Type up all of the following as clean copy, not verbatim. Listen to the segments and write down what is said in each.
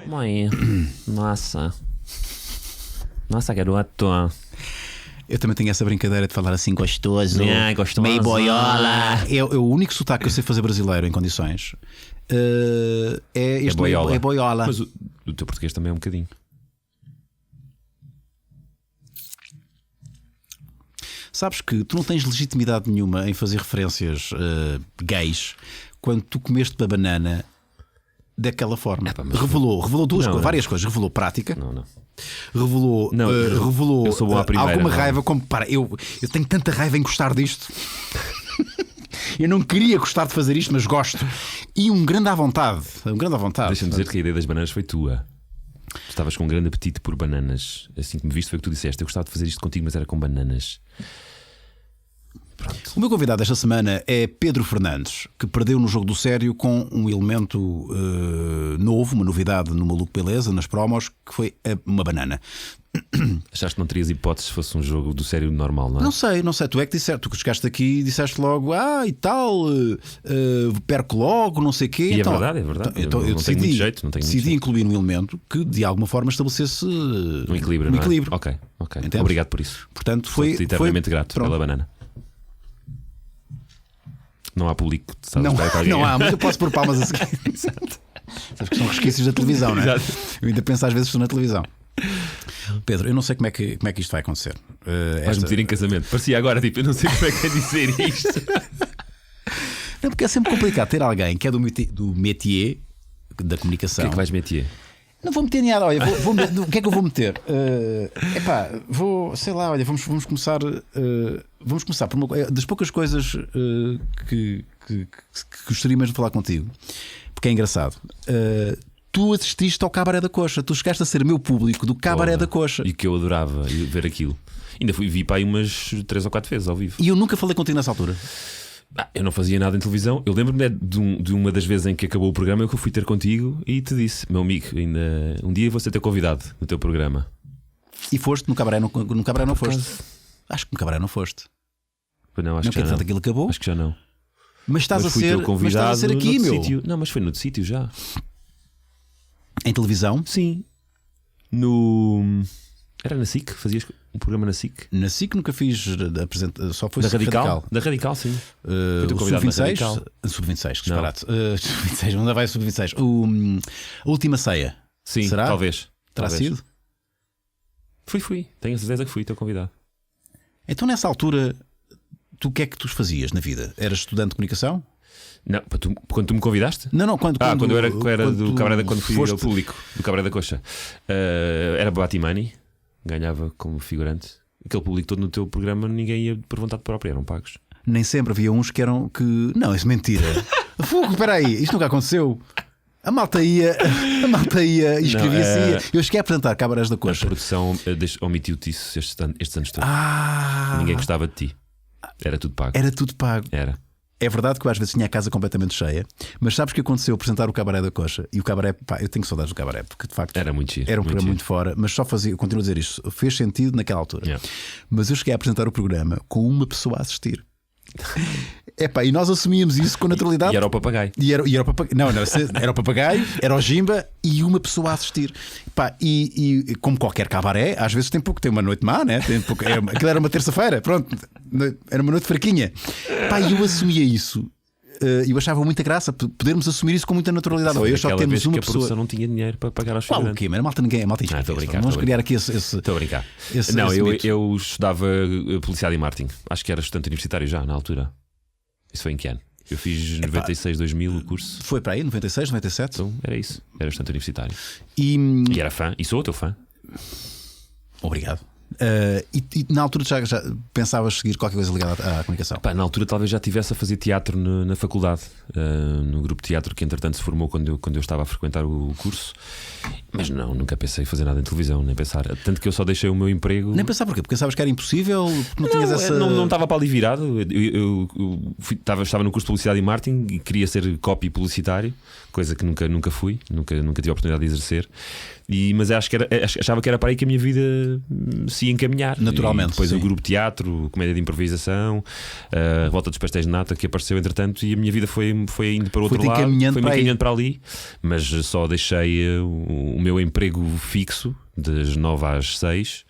Mãe, nossa, garoto. Eu também tenho essa brincadeira de falar assim gostoso, gostoso. meio boiola. O único sotaque que eu sei fazer brasileiro em condições é este boiola. É boiola. Mas o teu português também é um bocadinho. Sabes que tu não tens legitimidade nenhuma em fazer referências gays quando tu comeste da banana daquela forma. Revelou várias coisas. Revelou prática. Não. Revelou eu sou bom à primeira, alguma não. raiva. Como eu tenho tanta raiva em gostar disto. Eu não queria gostar de fazer isto, mas gosto. E um grande à vontade. Deixa-me dizer que a ideia das bananas foi tua. Tu estavas com um grande apetite por bananas. Assim que me viste, foi o que tu disseste. Eu gostava de fazer isto contigo, mas era com bananas. Pronto. O meu convidado esta semana é Pedro Fernandes, que perdeu no jogo do sério com um elemento novo, uma novidade no Maluco Beleza, nas promos, que foi uma banana. Achaste que não terias hipóteses se fosse um jogo do sério normal, não é? Não sei, tu é que disseste, tu que chegaste aqui e disseste logo, e tal, perco logo, não sei o quê. E então, é verdade. Então, eu não tenho muito jeito. Decidi incluir um elemento que de alguma forma estabelecesse um equilíbrio. Um equilíbrio. Ok. Entendes? Obrigado por isso. Portanto, Sou-te eternamente grato pronto. pela banana. Não há público, sabes? Não há, mas eu posso pôr palmas a seguir. Exato. Sabes que são resquícios da televisão, não é? Exato. Eu ainda penso às vezes que estou na televisão. Pedro, eu não sei como é que isto vai acontecer. Vais-me pedir em casamento. Parecia agora, tipo, eu não sei como é que é dizer isto. Não, porque é sempre complicado ter alguém que é do métier da comunicação. O que é que vais meter? Não vou meter nada, olha, o que é que eu vou meter? Sei lá, olha, vamos começar. Vamos começar por uma das poucas coisas que gostaria mesmo de falar contigo, porque é engraçado. Tu assististe ao Cabaré da Coxa, tu chegaste a ser meu público do Cabaré da Coxa. E que eu adorava ver aquilo. Ainda vi para aí umas 3 ou 4 vezes ao vivo. E eu nunca falei contigo nessa altura. Eu não fazia nada em televisão. Eu lembro-me de uma das vezes em que acabou o programa que eu fui ter contigo e te disse, meu amigo, ainda um dia vou ser teu convidado no teu programa. E foste no Cabaré? No Cabaré não foste? Acho que no Cabaré não foste. Não, acho que já não. Aquilo acabou? Acho que já não. Mas estás a fui ser teu convidado, mas estás a ser aqui, meu. Sítio. Não, mas foi noutro sítio já. Em televisão? Sim. Era na SIC? Fazias um programa na SIC? Na SIC nunca fiz só foi da Radical? Da Radical, sim. O Sub-26. Sub-26, que disparate. Sub-26, onde vai o Sub-26? A Última Ceia. Sim, será? Talvez. Terá sido? Fui. Tenho a certeza que fui teu convidado. Então nessa altura, tu o que é que tu fazias na vida? Eras estudante de comunicação? Não, quando tu me convidaste? Não, quando eu era do Cabaré, quando fui foste... ao público do Cabaré da Coxa. Era Batimani, ganhava como figurante. Aquele público todo no teu programa, ninguém ia por vontade própria, eram pagos. Nem sempre havia uns que eram que. Não, isso é mentira. Fogo, espera aí, isto nunca aconteceu. A malta ia e escrevia-se. Eu cheguei a apresentar Cabarés da Coxa. A produção omitiu-te isso estes anos todos. Ninguém gostava de ti. Era tudo pago. Era. É verdade que eu às vezes tinha a casa completamente cheia, mas sabes o que aconteceu? Apresentar o Cabaré da Coxa e o Cabaré, eu tenho saudades do Cabaré, porque de facto era muito giro, era um programa muito fora, mas só fazia, eu continuo a dizer isto, fez sentido naquela altura. Yeah. Mas eu cheguei a apresentar o programa com uma pessoa a assistir. E nós assumíamos isso com naturalidade. E era o papagaio. Era o papagaio, era o Jimba e uma pessoa a assistir. E como qualquer cabaré, às vezes tem uma noite má, né? Aquilo era uma terça-feira, pronto, era uma noite fraquinha. E eu assumia isso. Eu achava muita graça podermos assumir isso com muita naturalidade. Hoje só temos uma que a pessoa. produção não tinha dinheiro para pagar aos figurantes. O quê? Mas a malta Estou a brincar. Vamos criar aqui esse. Estou a brincar. Eu estudava publicidade e marketing. Acho que era estudante universitário já na altura. Isso foi em que ano? Eu fiz 96, 2000 o curso. Foi para aí, 96, 97? Então era isso. Era estudante universitário. E era fã. E sou o teu fã. Obrigado. E na altura já pensavas seguir qualquer coisa ligada à comunicação? Na altura talvez já estivesse a fazer teatro na faculdade, no grupo de teatro que entretanto se formou quando eu estava a frequentar o curso. Mas não, nunca pensei em fazer nada em televisão, nem pensar. Tanto que eu só deixei o meu emprego. Nem pensar porquê? Porque pensavas que era impossível? Não estava para ali virado. Eu estava no curso de publicidade e marketing e queria ser copy publicitário, coisa que nunca fui, nunca tive a oportunidade de exercer. Mas achava que era para aí que a minha vida se ia decidi encaminhar. Naturalmente. E depois sim. o grupo de teatro, comédia de improvisação, a Revolta dos Pastéis de Nata que apareceu entretanto, e a minha vida foi indo para o outro lado, encaminhando foi-me para aí. encaminhando para ali, mas só deixei o meu emprego fixo das 9 às 6,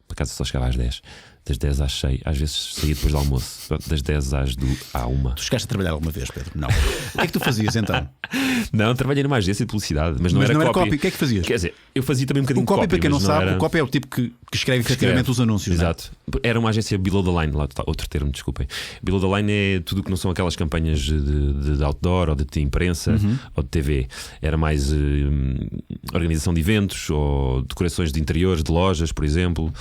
por acaso só chegava às 10. Das 10 às 6, às vezes saía depois do almoço, das 10 à 1. Tu chegaste a trabalhar alguma vez, Pedro? Não. O que é que tu fazias então? Não, trabalhei numa agência de publicidade, mas não Mas era não era copy. copy. O que é que fazias? Quer dizer, eu fazia também um bocadinho O copy, de copy, para quem não mas sabe, era... o copy é o tipo que escreve efetivamente os anúncios. Exato. Era uma agência below the line, lá está, outro termo, desculpem. Below the line é tudo o que não são aquelas campanhas de outdoor ou de imprensa ou de TV. Era mais organização de eventos ou decorações de interiores de lojas, por exemplo.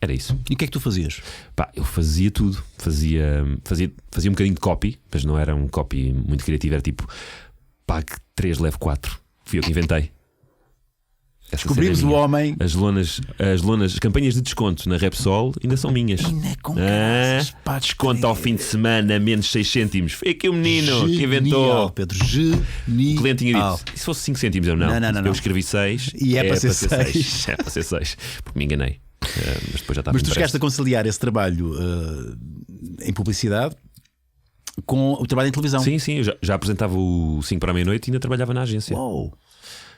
Era isso. E o que é que tu fazias? Pá, eu fazia tudo. Fazia um bocadinho de copy, mas não era um copy muito criativo. Era tipo pague 3, leve 4. Fui eu que inventei. Essa Descobrimos cena é o minha. homem. As campanhas de desconto na Repsol ainda são minhas. Ainda com graças, pá, Desconto ao fim de semana, menos 6 cêntimos. Foi aqui o menino que inventou. Pedro, genial. O cliente tinha dito: e se fosse 5 cêntimos, eu não. Não. Eu escrevi 6 E é para ser 6. É para ser 6, porque me enganei. Mas depois já estava. Mas tu chegaste a conciliar esse trabalho em publicidade com o trabalho em televisão. Sim, eu já apresentava o 5 para a meia-noite e ainda trabalhava na agência. Uou.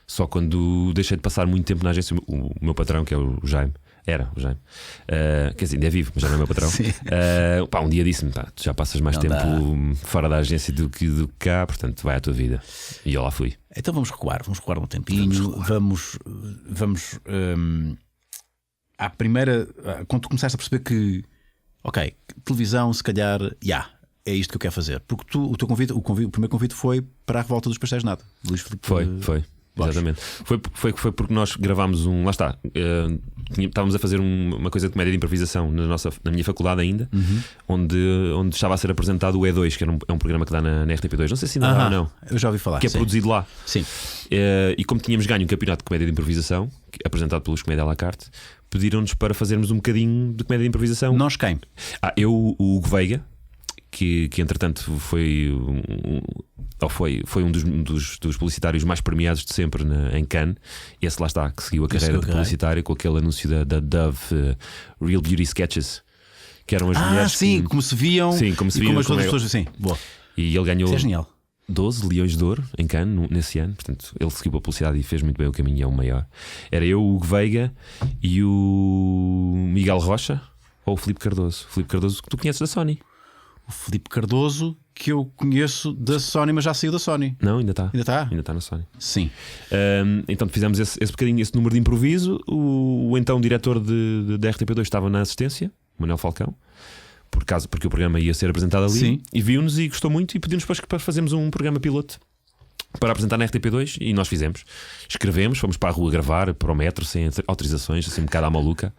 Só quando deixei de passar muito tempo na agência, o meu patrão, que é o Jaime, era o Jaime, quer dizer, ainda é vivo, mas já não é meu patrão. Um dia disse-me: tu já passas mais tempo fora da agência do que cá, portanto vai à tua vida. E eu lá fui. Então vamos recuar um tempinho. Vamos à primeira. Quando tu começaste a perceber que, ok, televisão, se calhar, é isto que eu quero fazer. Porque o primeiro convite foi para a Revolta dos Pastéis de Nata. Luís Filipe. Foi. Exatamente. Foi porque nós gravámos um. Lá está. Estávamos a fazer uma coisa de comédia de improvisação na minha faculdade ainda, onde estava a ser apresentado o E2, que é um programa que dá na RTP2. Não sei se ainda dá ou não. Eu já ouvi falar. Que é produzido lá. Sim. E como tínhamos ganho um campeonato de comédia de improvisação, apresentado pelos Comédia à la carte, pediram-nos para fazermos um bocadinho de comédia de improvisação. Nós quem? Eu, o Hugo Veiga, que entretanto foi um dos publicitários mais premiados de sempre em Cannes. Esse lá está, que seguiu a carreira de publicitário com aquele anúncio da Dove, Real Beauty Sketches, que eram as mulheres. Sim, como se viam. Sim, como se viam. Como as outras pessoas. Sim, boa. E ele ganhou. Isso é genial. 12 Leões de Ouro em Cannes nesse ano. Portanto, ele seguiu a publicidade e fez muito bem o caminho, é o maior. Era eu, o Hugo Veiga e o Miguel Rocha ou o Filipe Cardoso. Filipe Cardoso, que tu conheces da Sony. O Filipe Cardoso, que eu conheço da Sony, mas já saiu da Sony. Não, ainda está. Ainda está? Ainda está na Sony. Sim. Então fizemos esse bocadinho, esse número de improviso. O então diretor da RTP2 estava na assistência, Manuel Falcão, porque o programa ia ser apresentado ali. Sim. E viu-nos e gostou muito e pediu-nos para fazermos um programa piloto para apresentar na RTP2 e nós fizemos. Escrevemos, fomos para a rua gravar, para o metro, sem autorizações, assim um bocado à maluca.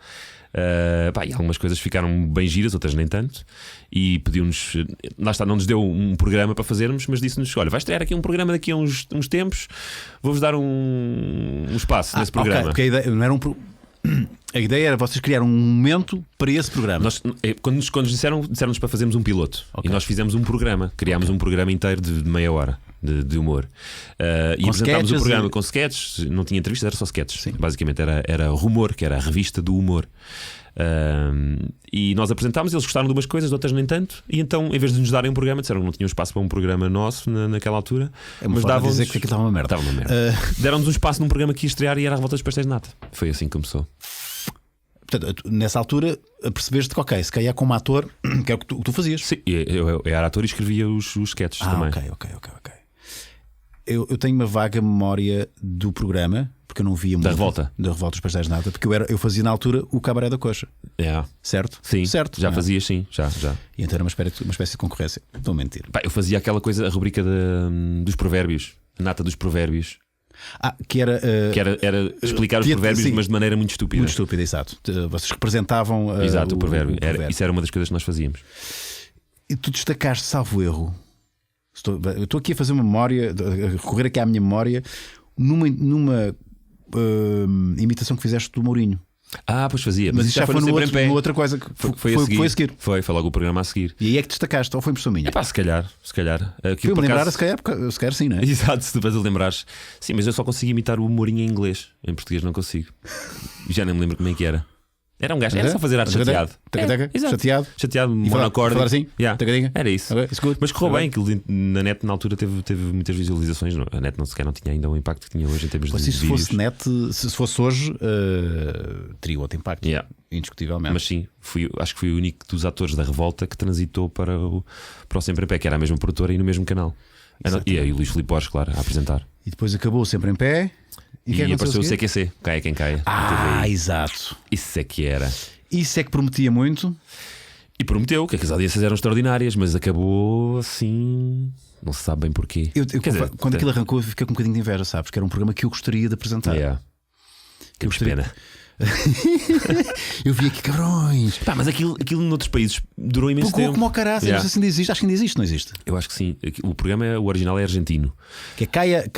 E algumas coisas ficaram bem giras, outras nem tanto. E pediu-nos, lá está, não nos deu um programa para fazermos, mas disse-nos: olha, vai estrear aqui um programa daqui a uns tempos, vou-vos dar um espaço nesse programa. Okay, porque a ideia não era a ideia era vocês criarem um momento para esse programa. Quando nos disseram-nos para fazermos um piloto. Okay. E nós fizemos um programa, criámos um programa inteiro de meia hora de humor. E apresentámos o programa com sketches, não tinha entrevistas, era só sketches. Sim. Basicamente era Rumor, que era a revista do humor. E nós apresentámos, eles gostaram de umas coisas, de outras nem tanto. E então, em vez de nos darem um programa, disseram que não tinham espaço para um programa nosso naquela altura. Mas davam-nos dizer que aquilo estava uma merda. Deram-nos um espaço num programa que ia estrear e era a Revolta dos Pastéis de Nata. Foi assim que começou. Portanto, nessa altura percebeste que, ok, se calhar como ator, que é o que tu fazias. Sim, eu era ator e escrevia os sketches também. Ok. Eu tenho uma vaga memória do programa, porque eu não via muito. Da Revolta dos Pastéis de Nata, porque eu fazia na altura o Cabaré da Coxa. Certo? Sim, certo. Já fazias, sim, já. E então era uma espécie de concorrência. Estou a mentir. Eu fazia aquela coisa, a rubrica dos provérbios, a nata dos provérbios. Que era explicar os provérbios, sim, mas de maneira muito estúpida. Muito estúpida, exato. Vocês representavam exato, o provérbio. Isso era uma das coisas que nós fazíamos. E tu destacaste, salvo erro. Eu estou aqui a fazer uma memória, a recorrer aqui à minha memória, numa imitação que fizeste do Mourinho. Pois fazia. Mas isso já foi sempre em pé. no outra coisa que foi a seguir. Foi logo o programa a seguir. E aí é que destacaste, ou foi impressão minha? Se calhar. Fui-me lembrar, se calhar sim, não é? Exato, se depois lembrares. Sim, mas eu só consigo imitar o humorinho em inglês. Em português não consigo. Já nem me lembro como é que era. Era um gajo, era só fazer arte chateado. Chateado, monocórdio. Falar assim? Era isso. Mas correu bem, aquilo na net na altura teve muitas visualizações. A net sequer não tinha ainda o impacto que tinha hoje em termos de vídeos. Se fosse net, se fosse hoje, teria outro impacto, indiscutivelmente. Mas sim, acho que fui o único dos atores da Revolta que transitou para o Sempre em Pé, que era a mesma produtora e no mesmo canal. E aí o Luís Filipe Borges, claro, a apresentar. E depois acabou Sempre em Pé. E apareceu o CQC, Caia Quem Caia. Exato. Isso é que era. Isso é que prometia muito. E prometeu que as audiências eram extraordinárias, mas acabou assim. Não se sabe bem porquê. Quando aquilo arrancou, eu fiquei com um bocadinho de inveja, sabes? Que era um programa que eu gostaria de apresentar. Temos pena. Eu vi aqui cabrões. Mas aquilo noutros países durou imenso tempo. Como ao caraças, não sei se ainda existe. Acho que ainda existe, não existe? Eu acho que sim. O programa, o original é argentino. Que é Caia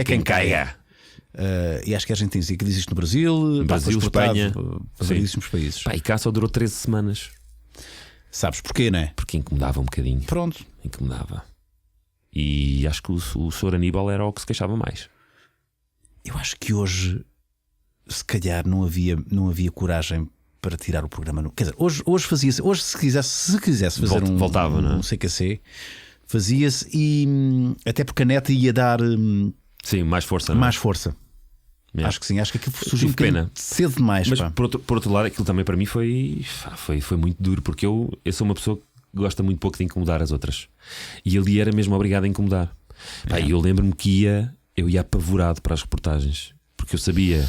Quem Caia. E acho que é argentino, e que existe no Brasil, Espanha, variedíssimos países. E cá só durou 13 semanas. Sabes porquê, não é? Porque incomodava um bocadinho. Pronto. Incomodava. E acho que o Sr. Aníbal era o que se queixava mais. Eu acho que hoje, se calhar, não havia coragem para tirar o programa. Quer dizer, hoje fazia-se. Hoje, se quisesse fazer voltava, não é? Um CQC, fazia-se, e até porque a net ia dar. Sim, mais força. Mais força. Acho que sim, acho que aquilo surgiu um bocadinho cedo demais. Mas por outro lado, aquilo também para mim foi muito duro, porque eu sou uma pessoa que gosta muito pouco de incomodar as outras. E ali era mesmo obrigado a incomodar. E eu lembro-me que eu ia apavorado para as reportagens, porque eu sabia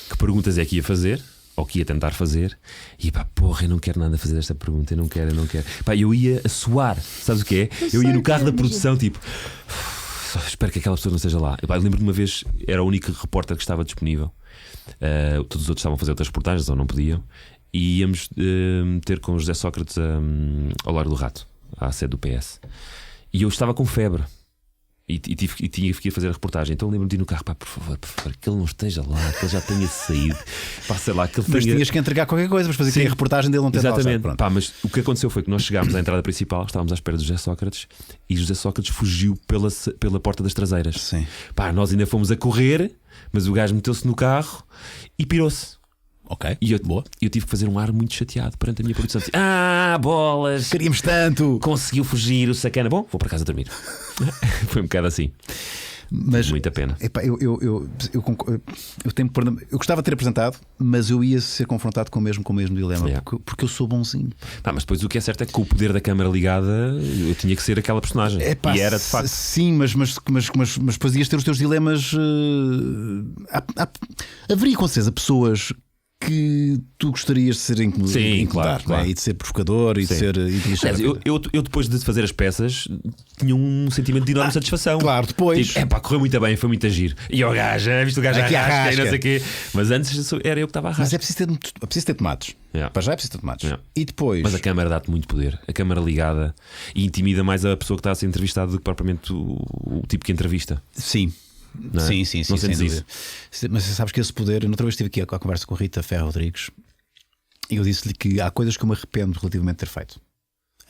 que perguntas é que ia fazer, ou que ia tentar fazer, e eu não quero nada fazer esta pergunta, eu não quero. Eu ia a suar, sabes o que é? Eu ia no carro da produção, tipo. Espero que aquela pessoa não esteja lá. Eu lembro de uma vez, era o único repórter que estava disponível. Todos os outros estavam a fazer outras reportagens ou não podiam. E íamos ter com o José Sócrates ao Largo do Rato, à sede do PS. E eu estava com febre e tinha que fazer a reportagem. Então lembro-me de ir no carro, por favor, que ele não esteja lá, que ele já tenha saído. Sei lá, que ele mas tinhas que entregar qualquer coisa, mas fazer a reportagem dele não ter. Exatamente. Mas o que aconteceu foi que nós chegámos à entrada principal, estávamos à espera do José Sócrates, e José Sócrates fugiu pela porta das traseiras. Sim. Nós ainda fomos a correr, mas o gajo meteu-se no carro e pirou-se. Ok, e eu tive que fazer um ar muito chateado perante a minha produção. Bolas! Queríamos tanto! Conseguiu fugir o sacana. Bom, vou para casa dormir. Foi um bocado assim. Mas muita pena. Eu gostava de ter apresentado, mas eu ia ser confrontado com o mesmo dilema, porque eu sou bonzinho. Mas depois o que é certo é que com o poder da câmara ligada eu tinha que ser aquela personagem. E era de facto. Sim, mas depois ias ter os teus dilemas. Haveria com certeza pessoas que tu gostarias de ser incomodar, claro. E de ser provocador e de ser. Eu depois de fazer as peças tinha um sentimento de enorme satisfação. Claro, depois. Tipo, correu muito bem, foi muito agir. E o gajo, viste o gajo arrasca e não sei o quê. Mas antes era eu que estava a arrascar. Mas é preciso ter tomates. Para já é preciso ter tomates. E depois. Mas a câmara dá-te muito poder. A câmara ligada e intimida mais a pessoa que está a ser entrevistada do que propriamente o tipo que entrevista. Sim. Não é? Sim, não sem dúvida. Isso. Mas sabes que esse poder. Outra vez estive aqui a conversa com a Rita Ferro Rodrigues e eu disse-lhe que há coisas que eu me arrependo relativamente de ter feito.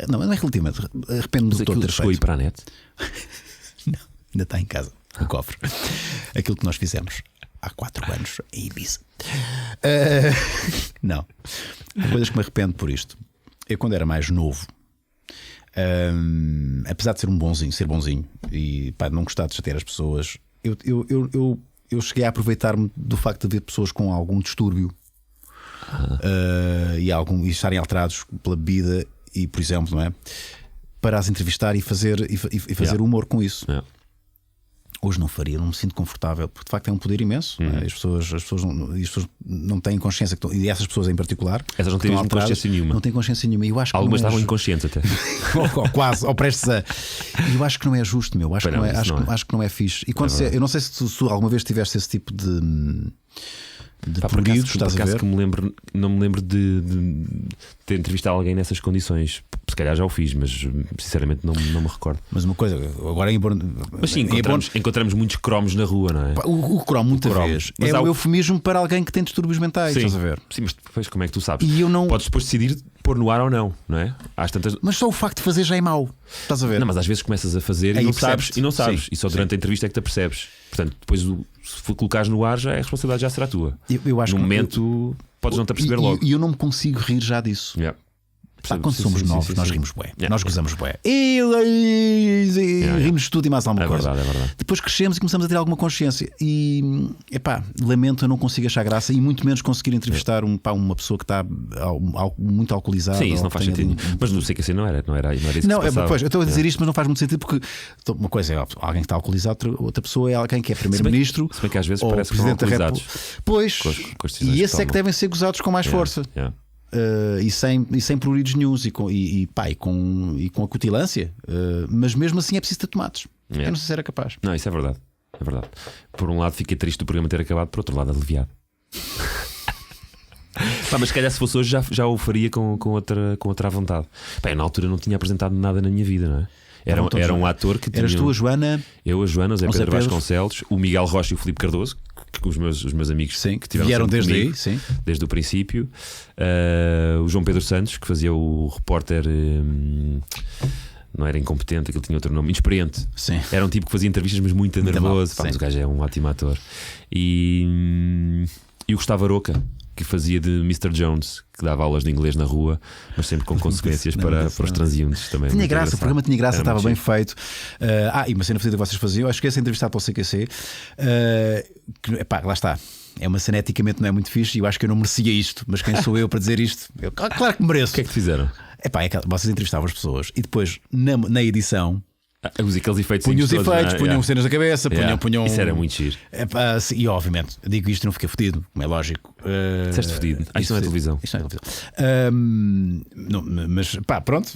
Não é relativamente, arrependo-me de todo ter feito. Chegou aí para a net? Não, ainda está em casa, no cofre. Aquilo que nós fizemos há 4 anos em Ibiza. Não, há coisas que me arrependo por isto. Eu, quando era mais novo, apesar de ser bonzinho e não gostar de chatear as pessoas, eu cheguei a aproveitar-me do facto de haver pessoas com algum distúrbio e estarem alterados pela bebida e, por exemplo, não é? Para as entrevistar e fazer humor com isso. Hoje não faria, não me sinto confortável, porque de facto é um poder imenso. Não é? As pessoas não têm consciência, e essas pessoas em particular, essas não têm consciência nenhuma. Não têm consciência nenhuma. Eu acho que algumas estavam inconscientes até. ou quase, ou prestes a. Eu acho que não é justo, meu. Acho que não é fixe. E quando eu não sei se tu alguma vez tiveste esse tipo de de Pá, pruridos, por estás a acaso ver? que não me lembro de ter entrevistado alguém nessas condições. Se calhar já o fiz, mas sinceramente não me recordo. Mas uma coisa, agora em Mas sim, encontramos muitos cromos na rua, não é? o cromo, muitas vezes, Mas é há um o- eufemismo para alguém que tem distúrbios mentais, Sim. estás a ver? Sim, mas depois como é que tu sabes? E eu não. Podes depois decidir pôr no ar ou não, não é? Às tantas. Mas só o facto de fazer já é mau, estás a ver? Não, mas às vezes começas a fazer Aí e não percebes-te. sabes, e não sabes. Sim, E só durante a entrevista é que te apercebes. Portanto, depois se colocares no ar, já a responsabilidade já será tua. Eu acho No que momento podes não te aperceber logo. E eu não me consigo rir já disso. Yeah. Pá, Percebo. quando Sim, somos sim, novos, sim, nós sim. rimos bué. Yeah. Nós gozamos bué. E rimos de tudo e mais alguma É coisa. verdade, é verdade. Depois crescemos e começamos a ter alguma consciência. E epá, lamento, eu não consigo achar graça e muito menos conseguir entrevistar uma pessoa que está muito alcoolizada. Sim, isso ou não que faz tenha sentido. de- Mas no CQC não era isso que Não, se passava. pois, eu estou a dizer isto, mas não faz muito sentido porque uma coisa é alguém que está alcoolizado, outra pessoa é alguém que é primeiro-ministro. Se bem que às vezes ou parece que estão presidente da alcoolizados. República. Pois, Com as decisões e que esses é que tomam. devem ser gozados com mais força. Yeah. E sem pruridos nenhuns e com acutilância, mas mesmo assim é preciso ter tomates. Yeah. Eu não sei se era capaz. Não, isso é verdade. É verdade. Por um lado fiquei triste do programa ter acabado, por outro lado aliviado. Pá, mas se calhar se fosse hoje já o faria com outra vontade. Pá, eu na altura não tinha apresentado nada na minha vida, não é? Era um ator que tinha. Eras tu, a Joana? Eu, a Joana, o Zé O Zé Pedro Pedro. Vasconcelos, o Miguel Rocha e o Filipe Cardoso, que os meus amigos Sim, que tiveram vieram sempre desde comigo, aí, sim. desde o princípio. O João Pedro Santos, que fazia o repórter. Não era incompetente, aquele tinha outro nome, inexperiente. Sim. Era um tipo que fazia entrevistas, mas muito Muito nervoso. mal, Pá, mas sim. o gajo é um ótimo ator. E o Gustavo Aroca, que fazia de Mr. Jones, que dava aulas de inglês na rua, mas sempre com consequências Não, para não, os transeuntes também. Tinha Muito graça, engraçado. o programa tinha graça, Era estava muito bem giro. feito. E uma cena fodida que vocês faziam, acho que essa entrevistada para o CQC, que, epá, lá está. É uma cena eticamente não é muito fixe e eu acho que eu não merecia isto, mas quem sou eu para dizer isto? Claro que mereço. O que é que te fizeram? Epá, vocês entrevistavam as pessoas e depois na edição Aqueles efeitos. punham os todos, efeitos, não é? punham Yeah. cenas na cabeça, Yeah. punham. Isso era muito giro. Epá, sim, e obviamente, digo isto e não fiquei fodido, como é lógico. Disseste fodido. Isto não é televisão. Isto não é televisão. Não, mas pá, pronto,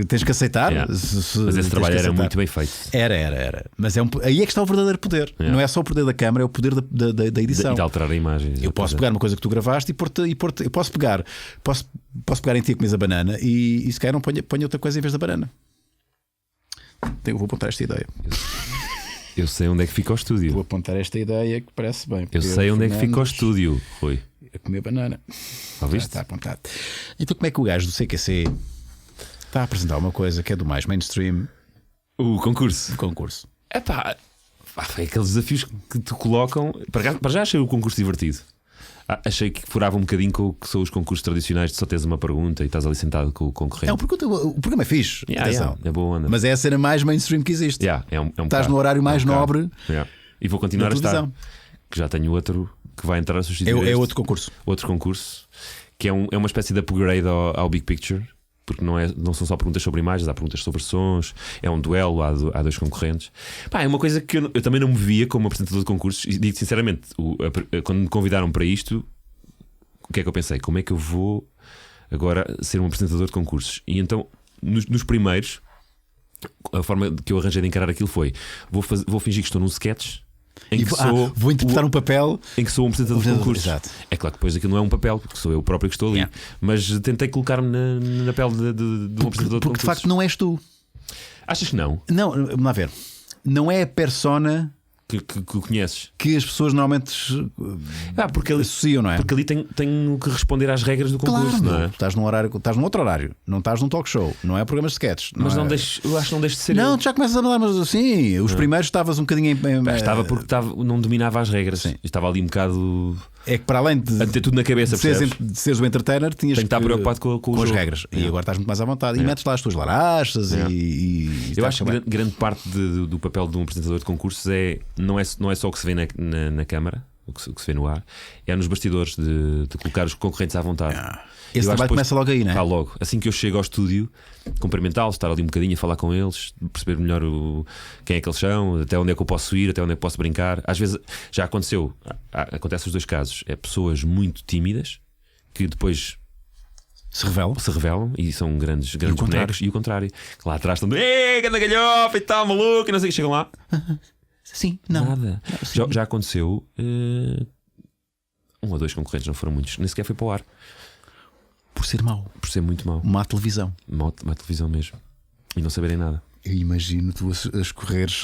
tens que aceitar. Yeah. Se- Mas tens esse que trabalho era aceitar. muito bem feito. Era. Mas aí é que está o verdadeiro poder. Yeah. Não é só o poder da câmara, é o poder da edição. De alterar a imagem. Eu posso pegar uma coisa que tu gravaste e pôr-te. Eu posso pegar em ti a comer a banana e se calhar não ponho outra coisa em vez da banana. Eu vou apontar esta ideia. Eu sei onde é que fica o estúdio. Vou apontar esta ideia que parece bem. Eu sei onde é que fica o Fernandes estúdio, Rui. A comer banana. Já Ouviste? está apontado. Então, como é que o gajo do CQC está a apresentar uma coisa que é do mais mainstream O concurso. do concurso? É pá, foi aqueles desafios que te colocam. Para já achei o concurso divertido. Achei que furava um bocadinho com o que são os concursos tradicionais de só tens uma pergunta e estás ali sentado com o concorrente. O programa é fixe. Atenção. É boa onda. Mas é a cena mais mainstream que existe. É um Estás bocado. no horário mais É um bocado. nobre. Yeah. E vou continuar da a estar. televisão. Que já tenho outro que vai entrar a substituir. É este. outro concurso. Outro concurso que é uma espécie de upgrade ao Big Picture, porque não são só perguntas sobre imagens, há perguntas sobre sons, é um duelo, há dois concorrentes. Pá, é uma coisa que eu também não me via como apresentador de concursos, e digo sinceramente, quando me convidaram para isto, o que é que eu pensei? Como é que eu vou agora ser um apresentador de concursos? E então, nos primeiros, a forma que eu arranjei de encarar aquilo foi: vou fingir que estou num sketch. Vou interpretar um papel em que sou um apresentador de concursos. Exato. É claro que depois aquilo não é um papel, porque sou eu próprio que estou ali. Yeah. Mas tentei colocar-me na pele de um apresentador de porque de concursos. facto não és tu. Achas que não? Não, vamos lá ver. Não é a persona Que conheces? que as pessoas normalmente Porque ali, associam, não é? porque ali tenho que responder às regras do concurso, Claro, não é? estás num outro horário, não estás num talk show, não é programas de sketches. Mas é... eu acho que não deixo de ser Não, eu. tu já começas a mandar, mas assim, os primeiros estavas um bocadinho Estava porque não dominava as regras. Sim. Estava ali um bocado É que para além a ter tudo na cabeça, percebes? de seres o entertainer, tinhas Tenho que estar preocupado com o as jogo. regras. E Yeah. agora estás muito mais à vontade. E Yeah. metes lá as tuas larachas Yeah. e Eu acho que também. grande parte do papel de um apresentador de concursos não é só o que se vê na câmara, o que se vê no ar, é nos bastidores de colocar os concorrentes à vontade. Esse Eu acho trabalho que começa logo aí, não é? Logo, assim que eu chego ao estúdio, cumprimentá-los, estar ali um bocadinho a falar com eles, perceber melhor quem é que eles são, até onde é que eu posso ir, até onde é que posso brincar. Às vezes já aconteceu, acontece os dois casos: é pessoas muito tímidas que depois Se revelam. e são grandes contrário. bonecos, e o contrário, que lá atrás estão ganda galhofa e tal, maluco, e não sei o que, chegam lá. Sim, não. Nada. Sim. Já aconteceu ou dois concorrentes, não foram muitos. Nem sequer foi para o ar. Por ser mau. Por ser muito mau. Má televisão. Má televisão mesmo. E não saberem nada. Eu imagino tu a escorreres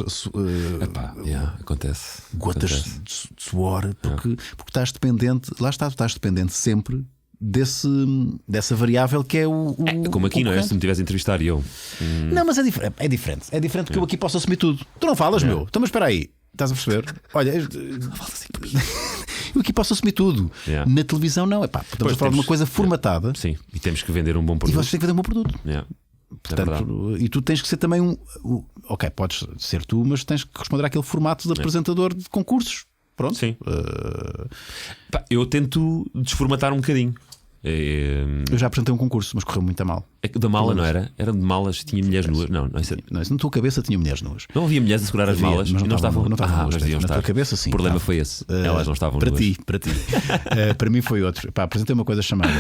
acontece. gotas de suor, porque estás dependente. Lá está, tu estás dependente sempre dessa variável que é o. Como aqui, não é? Se me tivesse a entrevistar e eu. Não, mas é diferente. É diferente que eu aqui posso assumir tudo. Tu não falas, meu. Então, mas espera aí. Estás a perceber? Olha, eu aqui posso assumir tudo. Na televisão, não. Estamos a falar de uma coisa formatada. Sim, e temos que vender um bom E produto. vocês têm que vender um bom produto. Portanto, e tu tens que ser também ok, podes ser tu, mas tens que responder àquele formato de apresentador de concursos. Pronto. Sim. Eu tento desformatar um bocadinho. Eu já apresentei um concurso, mas correu muito a mal. Da mala, não era? Era de malas, tinha mulheres nuas. Não, isso na tua cabeça tinha mulheres nuas. Não havia mulheres a segurar as malas, mas e não estavam nuas. Mas deviam estar. Na tua cabeça, sim. O problema foi esse. Elas não estavam para nuas. Para ti. Para mim foi outro. Apresentei uma coisa chamada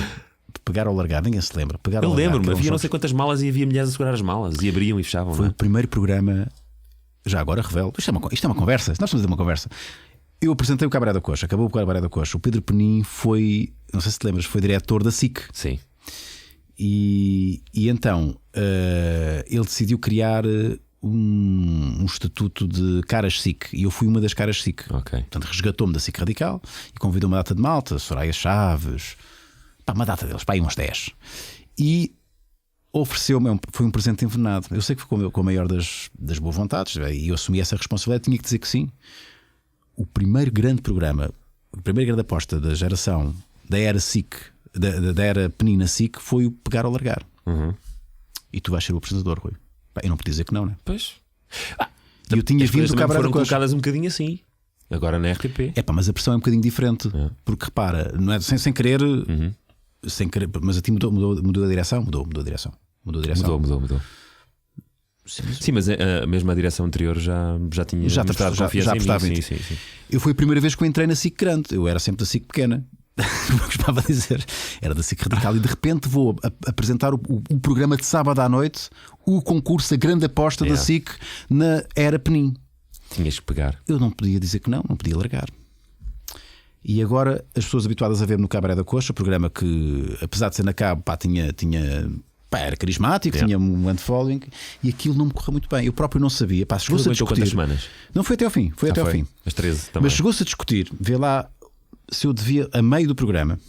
pegar ou largar. Ninguém se lembra. Eu lembro-me, havia não sei quantas malas e havia mulheres a segurar as malas e abriam e fechavam. Foi o primeiro programa. Já agora revelo. Isto é uma conversa. Nós estamos a fazer uma conversa. Eu apresentei o Cabaré da Coxa. Acabou o Cabaré da Coxa. O Pedro Penin foi, não sei se te lembras, foi diretor da SIC. Sim. E então ele decidiu criar um estatuto de caras SIC. E eu fui uma das caras SIC. Portanto, resgatou-me da SIC Radical e convidou uma data de malta, Soraya Chaves, uma data deles, aí uns 10. E ofereceu-me, foi um presente envenenado. Eu sei que foi com a maior das boas vontades, e eu assumi essa responsabilidade. Tinha que dizer que sim. O primeiro grande programa, a primeira grande aposta da geração da era SIC, da era Penina SIC, foi o pegar ou largar. E tu vais ser o apresentador, Rui. Eu não podia dizer que não, né? Pois. E eu tinha vindo do Cabaré da Coxa. Foram colocadas um bocadinho assim. Agora na RTP. Mas a pressão é um bocadinho diferente. Porque repara, não é sem querer. Sem querer, mas a ti mudou a direção? Mudou a direção. Mudou. Sim, mas mesmo a direção anterior já tinha mostrado confiança em mim. Sim. Eu foi a primeira vez que eu entrei na SIC grande. Eu era sempre da SIC pequena. Como eu gostava de dizer, era da SIC Radical. E de repente vou apresentar o programa de sábado à noite, o concurso, a grande aposta da SIC na era Penin. Tinhas que pegar. Eu não podia dizer que não podia largar. E agora as pessoas habituadas a ver no Cabaré da Coxa, programa que, apesar de ser na cabo, era carismático, tinha um grande following, e aquilo não me correu muito bem. Eu próprio não sabia. Chegou-se a discutir. Quantas semanas? Não foi até ao fim. Foi até ao fim. As 13 também. Mas chegou-se a discutir. Vê lá se eu devia, a meio do programa.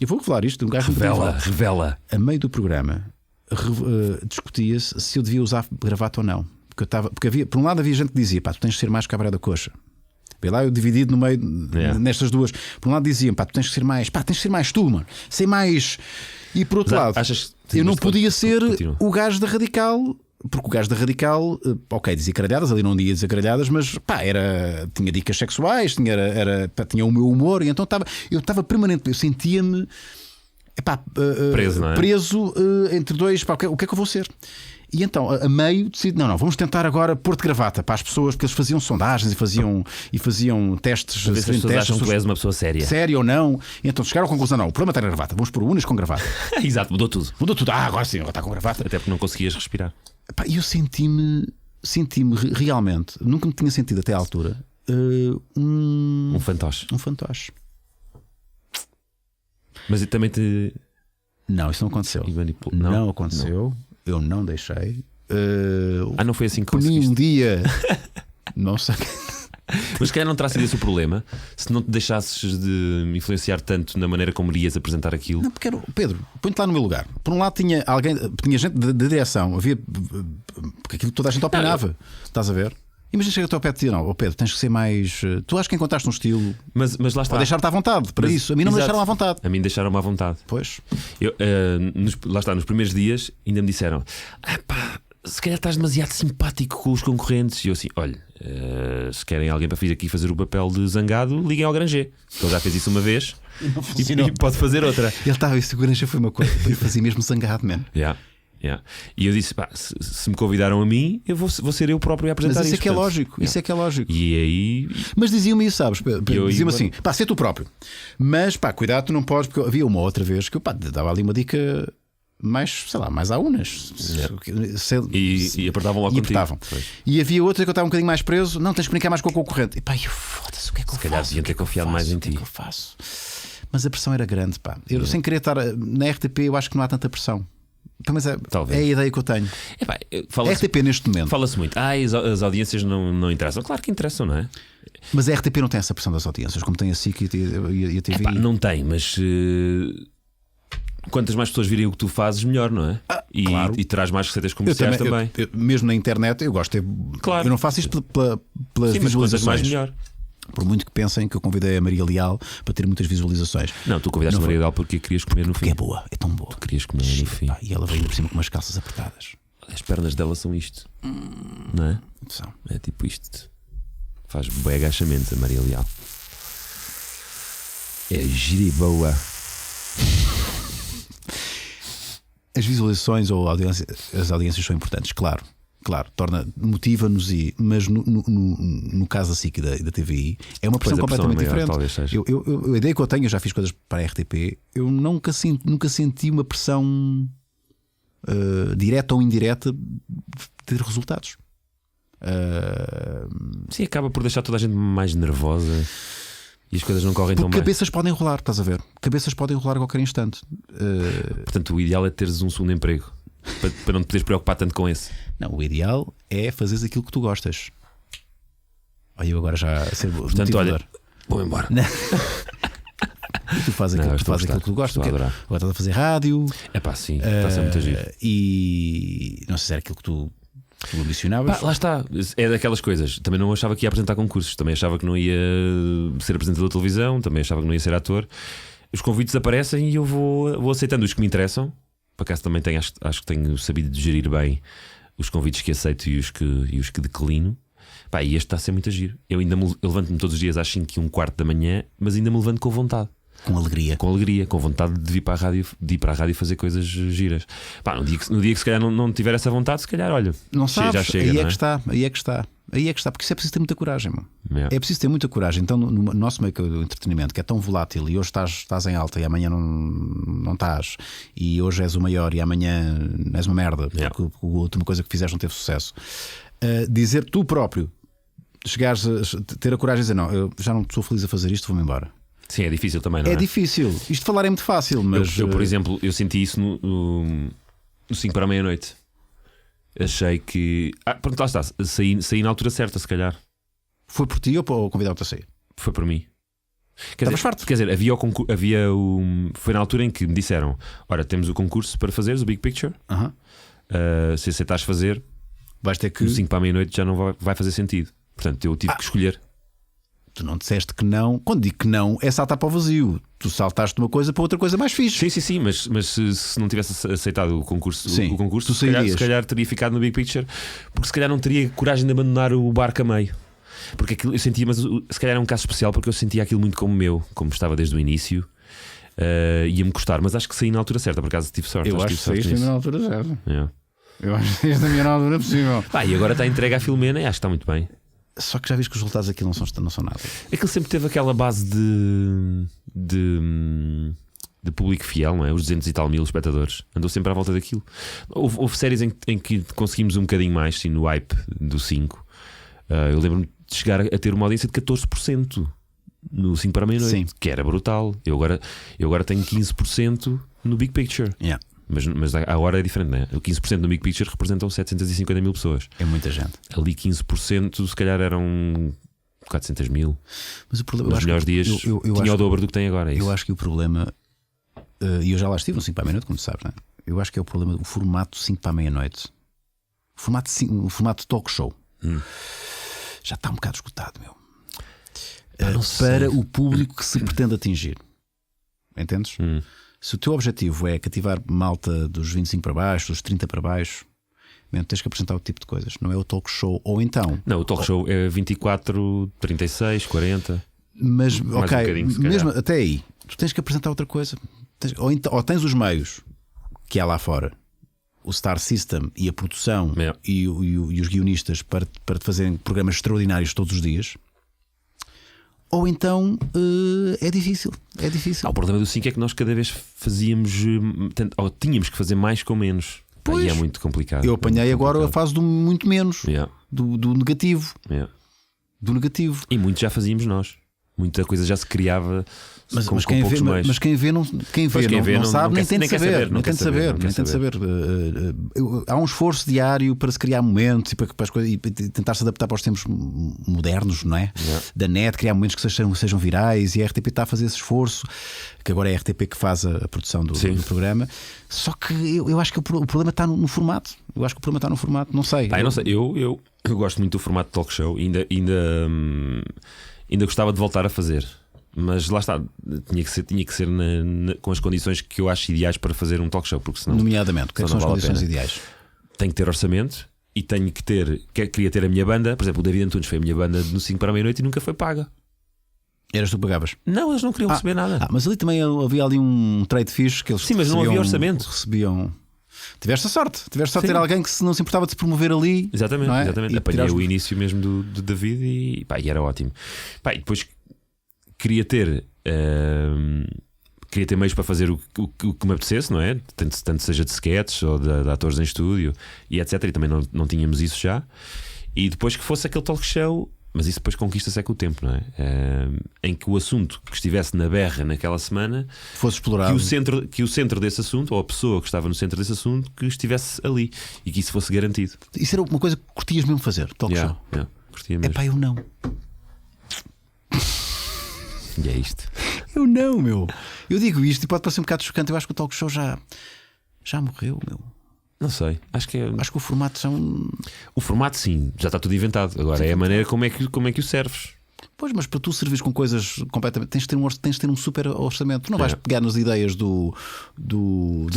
Eu vou revelar isto. Revela. A meio do programa discutia-se se eu devia usar gravata ou não. Porque havia, por um lado havia gente que dizia: tu tens de ser mais Cabaré da Coxa. Vê lá, eu dividido no meio nestas duas. Por um lado diziam: tu tens de ser mais, tens de ser mais tu, mano. Ser mais. E por outro lado, eu não podia ser o gajo da Radical. Porque o gajo da Radical, dizia caralhadas, ali não ia dizer caralhadas, mas tinha dicas sexuais, tinha o meu humor, e então eu estava permanentemente, eu sentia-me preso, não é? Preso entre dois, o que é que eu vou ser? E então, a meio, decidi, não, vamos tentar agora pôr de gravata para as pessoas, porque eles faziam sondagens e faziam testes. Se as pessoas acham que tu és uma pessoa séria. Séria ou não. E então chegaram à conclusão: não, o problema está na gravata, vamos pôr o Unas com gravata. Exato, mudou tudo. Agora sim, agora está com gravata. Até porque não conseguias respirar. E eu senti-me realmente, nunca me tinha sentido até à altura, um fantoche. Um fantoche. Mas também te. Não, isso não aconteceu. Não aconteceu. Não. Eu não deixei. Não foi assim que conseguiste? Um dia. Não sei. Mas se calhar não terá sido esse o problema, se não te deixasses de influenciar tanto na maneira como irias apresentar aquilo. Não, porque Pedro, põe-te lá no meu lugar. Por um lado tinha gente da direção, havia, porque aquilo toda a gente opinava. Estás a ver? Imagina chegar ao pé de ti, não, Pedro, tens que ser mais. Tu acho que encontraste um estilo. Mas lá está. Deixar-te à vontade para isso. A mim não me deixaram à vontade. A mim deixaram-me à vontade. Pois. Lá está, nos primeiros dias ainda me disseram: se calhar estás demasiado simpático com os concorrentes. E eu assim: olha, se querem alguém para vir aqui fazer o papel de zangado, liguem ao Granger. Ele já fez isso uma vez e pode fazer outra. Ele estava, isso, o Granger foi uma coisa. Eu fazia mesmo zangado, mano. E eu disse: se me convidaram a mim, eu vou ser eu próprio a apresentar. Mas isso é que é lógico. Isso é que é lógico. E aí. Mas diziam-me isso, sabes? Diziam-me assim: ser tu próprio. Mas cuidado, tu não podes. Porque havia uma outra vez que eu dava ali uma dica mais, sei lá, mais à unas. E apertavam logo contigo. E havia outra que eu estava um bocadinho mais preso. Não, tens que brincar mais com a concorrente. E foda-se, o que é que eu faço? Se calhar deviam ter confiado mais em ti. O que é que eu faço? Mas a pressão era grande, pá. Eu, sem querer estar na RTP, eu acho que não há tanta pressão. Mas é a ideia que eu tenho. Epá, a RTP neste momento. Fala-se muito. As audiências não interessam. Claro que interessam, não é? Mas a RTP não tem essa pressão das audiências, como tem a SIC e a TV. Epá, não tem, mas quantas mais pessoas virem o que tu fazes, melhor, não é? Claro. E terás mais receitas comerciais também. Eu, mesmo na internet, eu gosto. Claro. Eu não faço isto pelas Sim, visualizações. mas mais melhor. Por muito que pensem que eu convidei a Maria Leal para ter muitas visualizações. Não, tu convidaste a Maria Leal porque querias comer no fim. Porque é boa, é tão boa. Tu querias comer no fim. Pá, e ela veio por cima com umas calças apertadas. As pernas dela são isto, não é? São. É tipo isto. Faz bem agachamentos a Maria Leal. É gira e boa. As visualizações ou as audiências são importantes, claro. Claro, motiva-nos, mas no caso da SIC e da TVI é uma pressão completamente diferente. A ideia que eu tenho, eu já fiz coisas para a RTP, eu nunca senti uma pressão direta ou indireta de ter resultados. Sim, acaba por deixar toda a gente mais nervosa e as coisas não correm tão bem. Cabeças podem rolar, estás a ver? Cabeças podem rolar a qualquer instante. Portanto, o ideal é teres um segundo emprego para não te poderes preocupar tanto com esse. Não, o ideal é fazeres aquilo que tu gostas. Olha, eu agora já ser portanto, motivador. olha, vou embora. Tu fazes aquilo que tu gostas. Agora estás a fazer rádio. É pá, sim, está a ser muito giro. E não sei se era aquilo que tu ambicionavas. Lá está, é daquelas coisas. Também não achava que ia apresentar concursos, também achava que não ia ser apresentador de televisão, também achava que não ia ser ator. Os convites aparecem e eu vou aceitando os que me interessam. Por acaso também acho que tenho sabido gerir bem os convites que aceito e os que declino. Pá, e este está a ser muito giro. Eu levanto-me todos os dias às 5:15 da manhã, mas ainda me levanto com vontade. Com alegria. Com alegria, com vontade de ir para a rádio fazer coisas giras. Pá, no dia que se calhar não tiver essa vontade, se calhar, olha, não sabes, já chega. Aí é não é? que está, porque isso é preciso ter muita coragem, mano. Yeah. É preciso ter muita coragem. Então, no nosso meio do entretenimento, que é tão volátil, e hoje estás em alta e amanhã não estás, e hoje és o maior e amanhã és uma merda, porque a última coisa que fizeste não teve sucesso. Dizer tu próprio, chegares a ter a coragem de dizer: não, eu já não sou feliz a fazer isto, vou-me embora. Sim, é difícil também, não é? É difícil. Isto de falar é muito fácil, mas. Eu, por exemplo, eu senti isso no 5 para a meia-noite. Achei que. Pronto, lá está. Saí na altura certa, se calhar. Foi por ti ou convidar-te a sair? Foi por mim. Estavas farto. Quer dizer, foi na altura em que me disseram: ora, temos o concurso para fazeres o Big Picture. Se aceitares fazer, vais ter que. No 5 para a meia-noite já não vai fazer sentido. Portanto, eu tive que escolher. Tu não disseste que não. Quando digo que não, é saltar para o vazio. Tu saltaste de uma coisa para outra coisa mais fixe. Sim, mas se não tivesse aceitado o concurso, tu se calhar teria ficado no Big Picture, porque se calhar não teria coragem de abandonar o barco a meio. Porque aquilo eu sentia, mas se calhar era um caso especial, porque eu sentia aquilo muito como meu, como estava desde o início. Ia-me custar, mas acho que saí na altura certa, por acaso tive sorte. Eu acho que saíste na altura certa. Eu acho que saíste na altura possível. E agora está entregue à Filomena e acho que está muito bem. Só que já viste que os resultados aqui não são nada. Aquilo sempre teve aquela base de público fiel, não é? Os 200 e tal mil espectadores. Andou sempre à volta daquilo. Houve séries em que conseguimos um bocadinho mais, sim, no hype do 5. Eu lembro-me de chegar a ter uma audiência de 14% no 5 para a meia-noite, que era brutal. Eu agora tenho 15% no Big Picture. Mas a hora é diferente, não é? O 15% no Big Picture representam 750 mil pessoas. É muita gente. Ali 15% se calhar eram 400 mil. Mas o problema, nos melhores dias tinha o dobro do que tem agora. Eu acho que o problema, e eu já lá estive no 5 para a meia-noite, como tu sabes, não é? Eu acho que é o problema do formato 5 para a meia-noite. O formato talk show já está um bocado esgotado, meu. Para o público que se pretende atingir. Entendes? Se o teu objetivo é cativar malta dos 25 para baixo, dos 30 para baixo, mesmo tens que apresentar outro tipo de coisas. Não é o talk show. Ou então. Não, o talk show é 24, 36, 40. Mas, ok, mesmo até aí, tu tens que apresentar outra coisa. Ou tens os meios que há lá fora, o Star System e a produção e os guionistas para te fazerem programas extraordinários todos os dias. Ou então é difícil. O problema do 5 é que nós cada vez fazíamos, ou tínhamos que fazer mais com menos. Aí é muito complicado. Eu apanhei agora a fase do muito menos, do negativo. Yeah. Do negativo. E muitos já fazíamos nós. Muita coisa já se criava. Mas com quem poucos vê, meios. mas quem vê não sabe, nem tem de saber. Há um esforço diário para se criar momentos e para as coisas, e tentar se adaptar para os tempos modernos, não é? Da net, criar momentos que sejam virais, e a RTP está a fazer esse esforço, que agora é a RTP que faz a produção do programa. Só que eu acho que o problema está no formato. Eu acho que o problema está no formato, não sei. Eu gosto muito do formato de talk show, ainda gostava de voltar a fazer. Mas lá está, tinha que ser com as condições que eu acho ideais para fazer um talk show, porque senão, nomeadamente, quais são as condições ideais? Tenho que ter orçamento e queria ter a minha banda. Por exemplo, o David Antunes foi a minha banda no 5 para a meia-noite e nunca foi paga. Eras tu que pagavas? Não, eles não queriam receber nada. Mas ali também havia ali um trade fixe que eles Sim, mas não havia orçamento. Recebiam. Tiveste a sorte de ter alguém que não se importava de se promover ali. Exatamente, é? exatamente. Apanhei o início mesmo do David e era ótimo. E depois queria ter meios para fazer o que me apetecesse, não é? Tanto seja de sketches ou de atores em estúdio e etc. E também não tínhamos isso já. E depois que fosse aquele talk show, mas isso depois conquista-se com o tempo, não é? Em que o assunto que estivesse na berra naquela semana fosse explorado, que o centro desse assunto, ou a pessoa que estava no centro desse assunto, que estivesse ali e que isso fosse garantido. Isso era uma coisa que curtias mesmo fazer, talk show? Curtia mesmo. Eu não. E é isto. Eu não, meu. Eu digo isto e pode parecer um bocado chocante. Eu acho que o talk show já morreu, meu. Não sei. Acho que o formato O formato, sim, já está tudo inventado. Agora é a maneira como é que o serves. Pois, mas para tu servires com coisas completamente. Tens de ter um super orçamento. Tu não vais pegar nas ideias do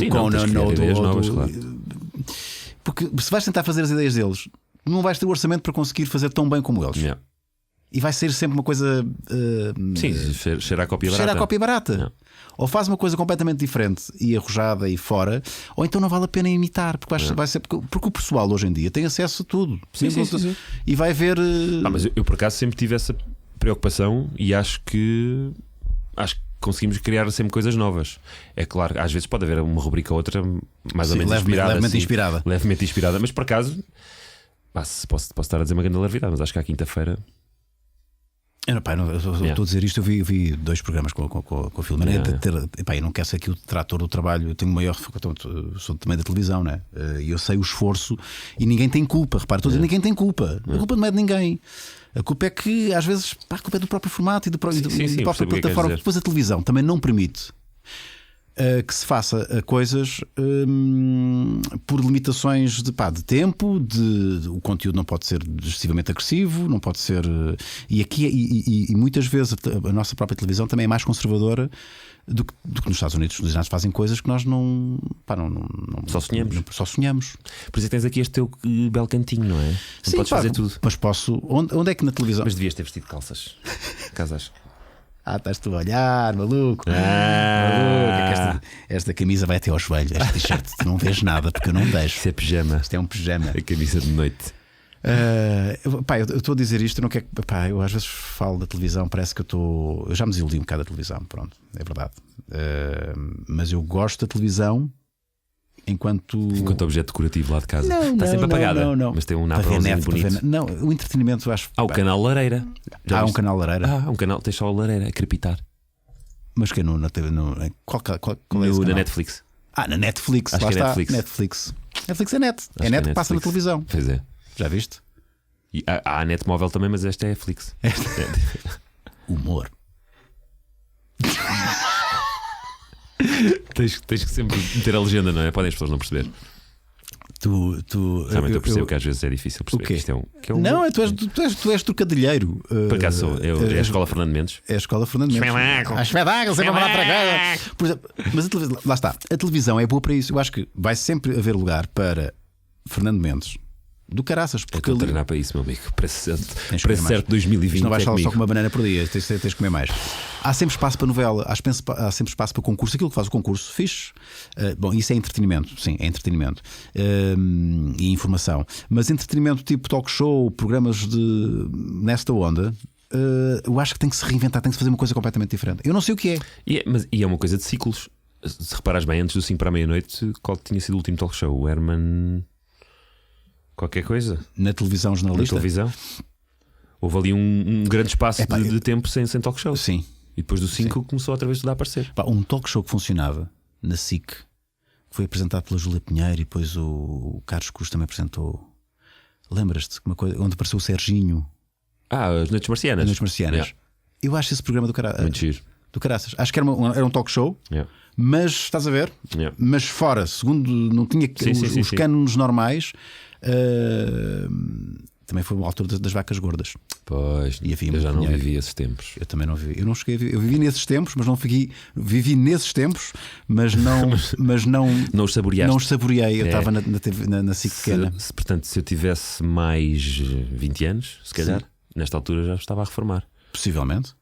Conan ou ideias novas, claro. Porque se vais tentar fazer as ideias deles, não vais ter o orçamento para conseguir fazer tão bem como eles. E vai ser sempre uma coisa. Sim, cheira a cópia barata. Cheira a cópia barata. Ou faz uma coisa completamente diferente e arrojada e fora, ou então não vale a pena imitar, porque vai ser, porque o pessoal hoje em dia tem acesso a tudo. Sim. E vai ver. Mas eu por acaso sempre tive essa preocupação e acho que conseguimos criar sempre coisas novas. É claro, às vezes pode haver uma rubrica ou outra mais ou menos levemente inspirada, mas por acaso. Posso estar a dizer uma grande larvidade, mas acho que à quinta-feira. Eu estou a dizer isto. Eu vi 2 programas com a Filomena. Eu não quero ser aqui o detrator do trabalho. Eu tenho maior. Sou também da televisão, né? E eu sei o esforço e ninguém tem culpa. Repara, estou a dizer, ninguém tem culpa. A culpa não é de ninguém. A culpa é que às vezes a culpa é do próprio formato e da própria plataforma. Depois a televisão também não permite que se faça coisas por limitações de tempo, o conteúdo não pode ser excessivamente agressivo, não pode ser. E muitas vezes a nossa própria televisão também é mais conservadora do que nos Estados Unidos. Os Estados fazem coisas que nós não só sonhamos. Por isso tens aqui este teu belo cantinho, não é? Não podes fazer tudo. Mas posso. Onde é que na televisão? Mas devias ter vestido calças. Casas. Estás-te a olhar, maluco. Maluco. Esta camisa vai até aos joelhos. Este t-shirt, tu não vês nada porque eu não deixo. Isto é pijama. Isto é um pijama. A camisa de noite. Eu estou a dizer isto. Eu não quero. Eu às vezes falo da televisão. Parece que eu já me desiludi um bocado da televisão. Pronto, é verdade. Mas eu gosto da televisão enquanto objeto decorativo lá de casa. Está sempre apagada. Não. Mas tem um naprozinho bonito. Não, o entretenimento, eu acho. O canal Lareira. Há um canal Lareira. Um canal, tens só a Lareira a crepitar. Mas que é na TV? Qual é esse na Netflix. Na Netflix. Acho lá que é está. Netflix é net. É net que passa na televisão. Pois é. Já viste? E há a net móvel também, mas esta é a Flix. Humor. Tens que sempre meter a legenda, não é? Podem as pessoas não perceber. Realmente eu percebo que às vezes é difícil perceber que isto é um. Não, tu és trocadilheiro. Por acaso é a Escola Fernando Mendes. É a Escola Fernando Mendes. Espetáculo, sempre a mandar para casa. Por exemplo, mas a televisão, lá está. A televisão é boa para isso. Eu acho que vai sempre haver lugar para Fernando Mendes. Do caraças, porque ele treinar para isso, meu amigo. Para certo 2020. Não vais falar só com uma banana por dia, tens que comer mais. Há sempre espaço para novela, há sempre espaço para concurso. Aquilo que faz o concurso, fixe. Bom, isso é entretenimento, sim, é entretenimento e informação. Mas entretenimento tipo talk show, programas nesta onda, eu acho que tem que se reinventar, tem que se fazer uma coisa completamente diferente. Eu não sei o que é. E é uma coisa de ciclos. Se reparas bem, antes do 5 para a meia-noite, qual tinha sido o último talk show? O Herman. Qualquer coisa? Na televisão jornalista? Na televisão. Houve ali um grande espaço de tempo sem talk show. Sim. E depois do 5 começou outra vez tudo a aparecer. Um talk show que funcionava na SIC, que foi apresentado pela Júlia Pinheiro e depois o Carlos Cruz também apresentou. Lembras-te? Uma coisa, onde apareceu o Serginho. As Noites Marcianas. As Noites Marcianas. Yeah. Eu acho esse programa muito giro. Do caraças. Acho que era um talk show, mas estás a ver? Mas fora, segundo não tinha os cânones normais. Também foi uma altura das vacas gordas. Pois, e eu já não vivi esses tempos. Eu também não vivi. Eu não cheguei a viver. Eu vivi nesses tempos, mas não vivi nesses tempos, mas não não os saboreaste. Não os saboreei. Eu estava na SIC pequena. Portanto, se eu tivesse mais 20 anos, se calhar, nesta altura já estava a reformar. Possivelmente.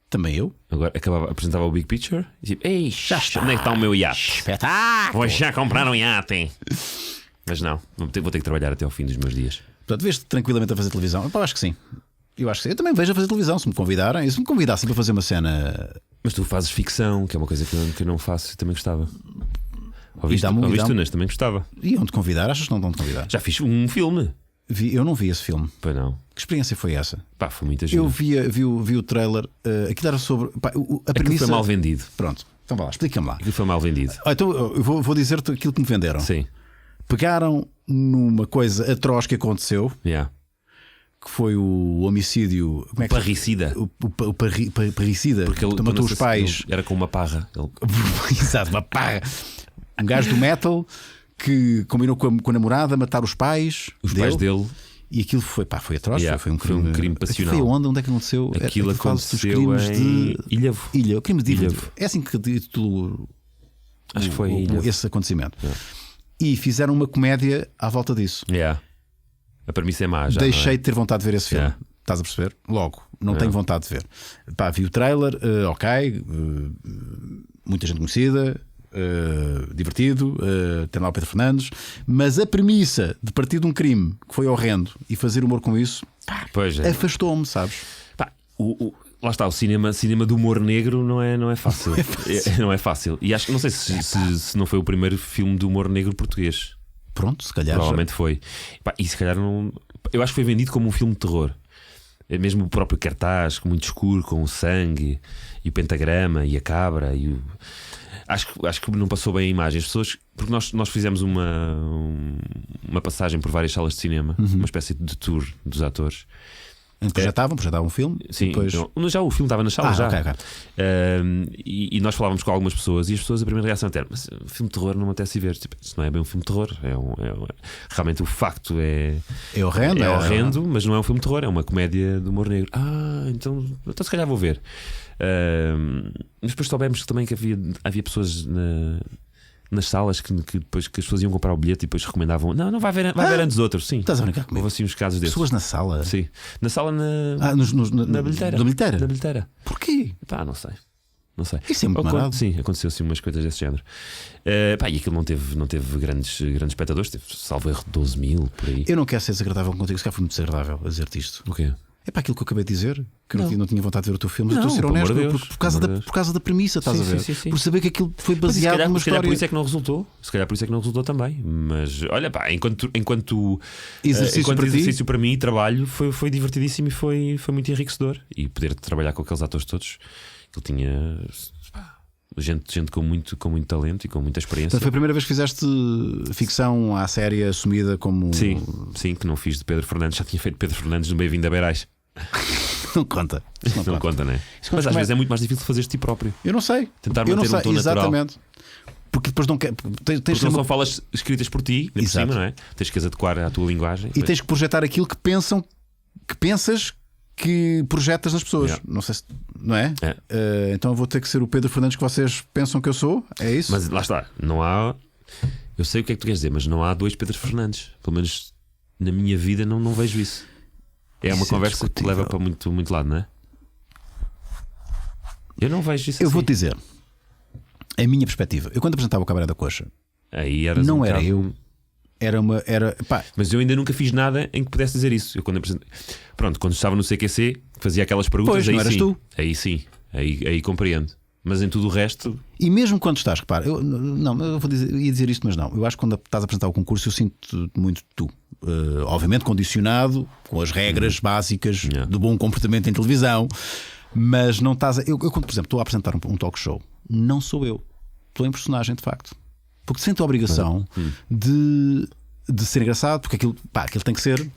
Também eu. Agora apresentava o Big Picture e tipo, ei, já está. Onde é que está o meu iate? Espetáculo! Vou já comprar um iate. Mas não, vou ter que trabalhar até ao fim dos meus dias. Portanto, vês-te tranquilamente a fazer televisão? Eu acho que sim. Eu acho que sim. Eu também vejo a fazer televisão, se me convidarem. E se me convidassem para fazer uma cena. Mas tu fazes ficção, que é uma coisa que eu não faço e também gostava. Ouviste tu, Nes? Também gostava. E onde convidar? Achas que não te convidar? Já fiz um filme. Eu não vi esse filme. Pois não. Que experiência foi essa? Pá, foi muita gente. Eu vi o trailer. Aquilo era sobre. A premissa foi mal vendido. Pronto, então vá lá, explica-me lá. Aquilo foi mal vendido. Então eu vou dizer-te aquilo que me venderam. Sim. Pegaram numa coisa atroz que aconteceu. Que foi o homicídio. Como é que parricida. O parricida. Porque ele matou os pais. Era com uma parra. Exato, uma parra. Um gajo do metal que combinou com a namorada matar os pais. Pais dele. E aquilo foi atroz. Foi um crime passional. Foi onde é que aconteceu? Aquilo aconteceu em Ilhavo. O crime de Ilhavo. É assim que titulou. Acho que foi esse acontecimento. E fizeram uma comédia à volta disso. A premissa é má já. Deixei de ter vontade de ver esse filme. Estás a perceber? Logo, não tenho vontade de ver. Vi o trailer, ok, muita gente conhecida, divertido, tem lá o Pedro Fernandes, mas a premissa de partir de um crime que foi horrendo e fazer humor com isso afastou-me, sabes? Lá está, o cinema de humor negro não é fácil. Não é fácil. E acho que não sei se não foi o primeiro filme de humor negro português. Pronto, se calhar. Provavelmente foi. E se calhar não. Eu acho que foi vendido como um filme de terror. Mesmo o próprio cartaz, muito escuro, com o sangue e o pentagrama e a cabra. Acho que não passou bem a imagem. As pessoas. Porque nós fizemos uma passagem por várias salas de cinema, uma espécie de tour dos atores. Projetavam um filme? Sim, depois... então, já o filme estava na sala. Okay. E nós falávamos com algumas pessoas e as pessoas, a primeira reação era: mas um filme de terror não me apetece ver. Tipo, isso não é bem um filme de terror. Realmente o facto é horrendo, mas não é um filme de terror, é uma comédia de humor negro. Então se calhar vou ver. Mas depois soubemos também que havia pessoas nas salas que depois que as pessoas iam comprar o bilhete e depois recomendavam: não, vai ver antes dos outros. Sim, estás a brincar comigo? Houve assim uns casos desses. Pessoas na sala? Sim, na sala na bilheteira. Na bilheteira? Na bilheteira. Porquê? Não sei. Isso é muito marado. Sim, aconteceu assim umas coisas desse género. E aquilo não teve grandes espectadores, teve salvo erro 12 mil por aí. Eu não quero ser desagradável contigo, se calhar foi muito desagradável a dizer-te isto. O quê? É para aquilo que eu acabei de dizer, que não tinha vontade de ver o teu filme, mas não, estou a ser honesto, Deus, por causa da premissa, estás a ver? Sim. Por saber que aquilo foi baseado numa história. Se calhar por isso é que não resultou. Se calhar por isso é que não resultou também. Mas olha, enquanto exercício para mim e trabalho foi divertidíssimo e foi muito enriquecedor. E poder trabalhar com aqueles atores todos, que ele tinha gente com muito talento e com muita experiência. Portanto, foi a primeira vez que fizeste ficção à série assumida como. Sim, que não fiz de Pedro Fernandes. Já tinha feito Pedro Fernandes no Bem-vindo a Beirais. Não conta. Não conta, né? Mas às vezes é muito mais difícil fazer de ti próprio. Eu não sei. Tentar manter um tom exatamente. Natural. Porque depois não quer. Porque não são falas escritas por ti, por cima, não é? Tens que as adequar à tua linguagem. E tens que projetar aquilo que pensas que projetas nas pessoas. Não sei se. Não é? Então eu vou ter que ser o Pedro Fernandes que vocês pensam que eu sou. É isso? Mas lá está. Não há. Eu sei o que é que tu queres dizer, mas não há dois Pedro Fernandes. Pelo menos na minha vida não vejo isso. É uma conversa que leva para muito, muito lado, não é? Eu não vejo isso. Eu vou-te dizer a minha perspectiva. Eu quando apresentava o Cabaré da Coxa, aí não era eu. Mas eu ainda nunca fiz nada em que pudesse dizer isso. Eu quando estava no CQC, fazia aquelas perguntas. Pois, aí não eras sim, tu. Aí sim, aí compreendo. Mas em tudo o resto. E mesmo quando estás, repara, eu ia dizer isto, mas não. Eu acho que quando estás a apresentar o concurso, eu sinto muito tu. Obviamente condicionado com as regras básicas do bom comportamento em televisão, mas não estás eu quando, por exemplo, estou a apresentar um talk show, não sou eu, estou em personagem de facto, porque sinto a obrigação de ser engraçado, porque aquilo tem que ser.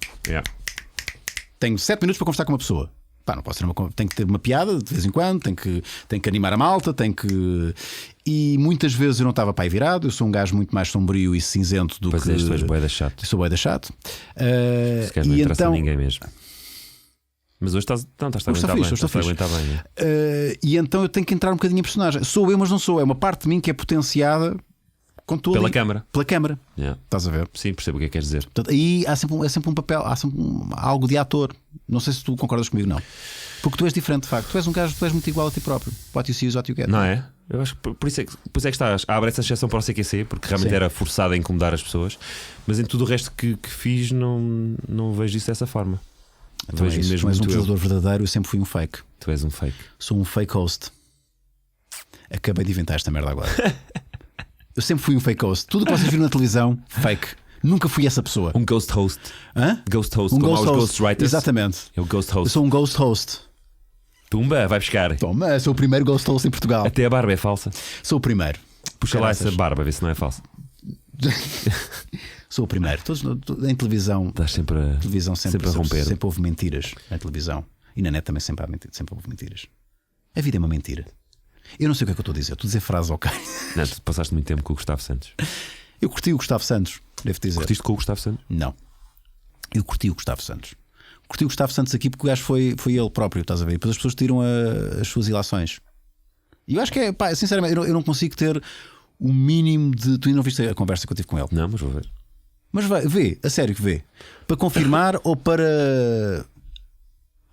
Tenho 7 minutos para conversar com uma pessoa. Não posso ter tem que ter uma piada de vez em quando, tem que animar a malta, E muitas vezes eu não estava para aí virado. Eu sou um gajo muito mais sombrio e cinzento do pois que. Tu és bué da chato. Sou bué da chato. Se calhar não interessa a ninguém mesmo. Mas hoje estás a aguentar bem. E então eu tenho que entrar um bocadinho em personagem. Sou eu, mas não sou. É uma parte de mim que é potenciada pela câmara. Pela câmara. Estás a ver? Sim, percebo o que é que queres dizer. Portanto, aí é sempre um papel, há sempre algo de ator. Não sei se tu concordas comigo, não. Porque tu és diferente, de facto. Tu és um gajo, tu és muito igual a ti próprio. What you see is what you get. Não é? Eu acho que por isso é que estás. Abre essa exceção para o CQC, porque realmente era forçado a incomodar as pessoas. Mas em tudo o resto que fiz, não vejo isso dessa forma. Então vejo mesmo. Tu és um apresentador verdadeiro. Eu sempre fui um fake. Tu és um fake. Sou um fake host. Acabei de inventar esta merda agora. Eu sempre fui um fake host. Tudo o que vocês viram na televisão, fake. Nunca fui essa pessoa. Um ghost host. Hã? Ghost host, como aos ghostwriters. Exatamente. É o ghost host. Eu sou um ghost host. Tumba, vai buscar. Toma, sou o primeiro ghost host em Portugal. Até a barba é falsa. Sou o primeiro. Puxa lá essa barba, vê se não é falsa. Sou o primeiro. Todos em televisão. Estás sempre a romper. Sempre houve mentiras na televisão. E na net também sempre houve mentiras. A vida é uma mentira. Eu não sei o que é que eu estou a dizer. Estou a dizer frases ok. Não, tu passaste muito tempo com o Gustavo Santos. Eu curti o Gustavo Santos, devo dizer. Curtiste com o Gustavo Santos? Não. Eu curti o Gustavo Santos. Curti o Gustavo Santos aqui porque o gajo foi ele próprio, estás a ver? E depois as pessoas tiram as suas ilações. E eu acho que é, sinceramente, eu não consigo ter o mínimo de. Tu ainda não viste a conversa que eu tive com ele? Não, mas vou ver. Mas vê, a sério que vê. Para confirmar ou para.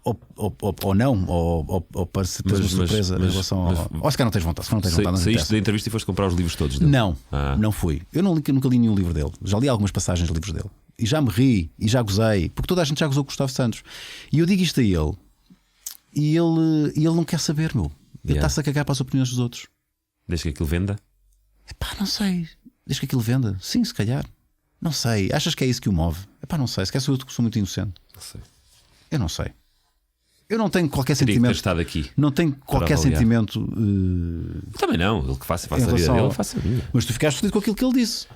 Ou não, ou para se teres uma surpresa em relação ao. Ou se calhar não tens vontade. Se não tens vontade, saíste da entrevista e foste comprar os livros todos dele? Não, não fui. Eu nunca li nenhum livro dele. Já li algumas passagens de livros dele. E já me ri, e já gozei, porque toda a gente já gozou com o Gustavo Santos. E eu digo isto a ele, e ele não quer saber, meu. Ele está-se a cagar para as opiniões dos outros. Desde que aquilo venda? Epá, não sei. Desde que aquilo venda? Sim, se calhar. Não sei. Achas que é isso que o move? Epá, não sei. Se calhar sou eu que sou muito inocente. Não sei. Eu não sei. Eu não tenho qualquer Teria sentimento. Que ter estado aqui não tenho qualquer sentimento. Também não. Ele que faça a vida dele, faça a minha. Mas tu ficaste fodido com aquilo que ele disse.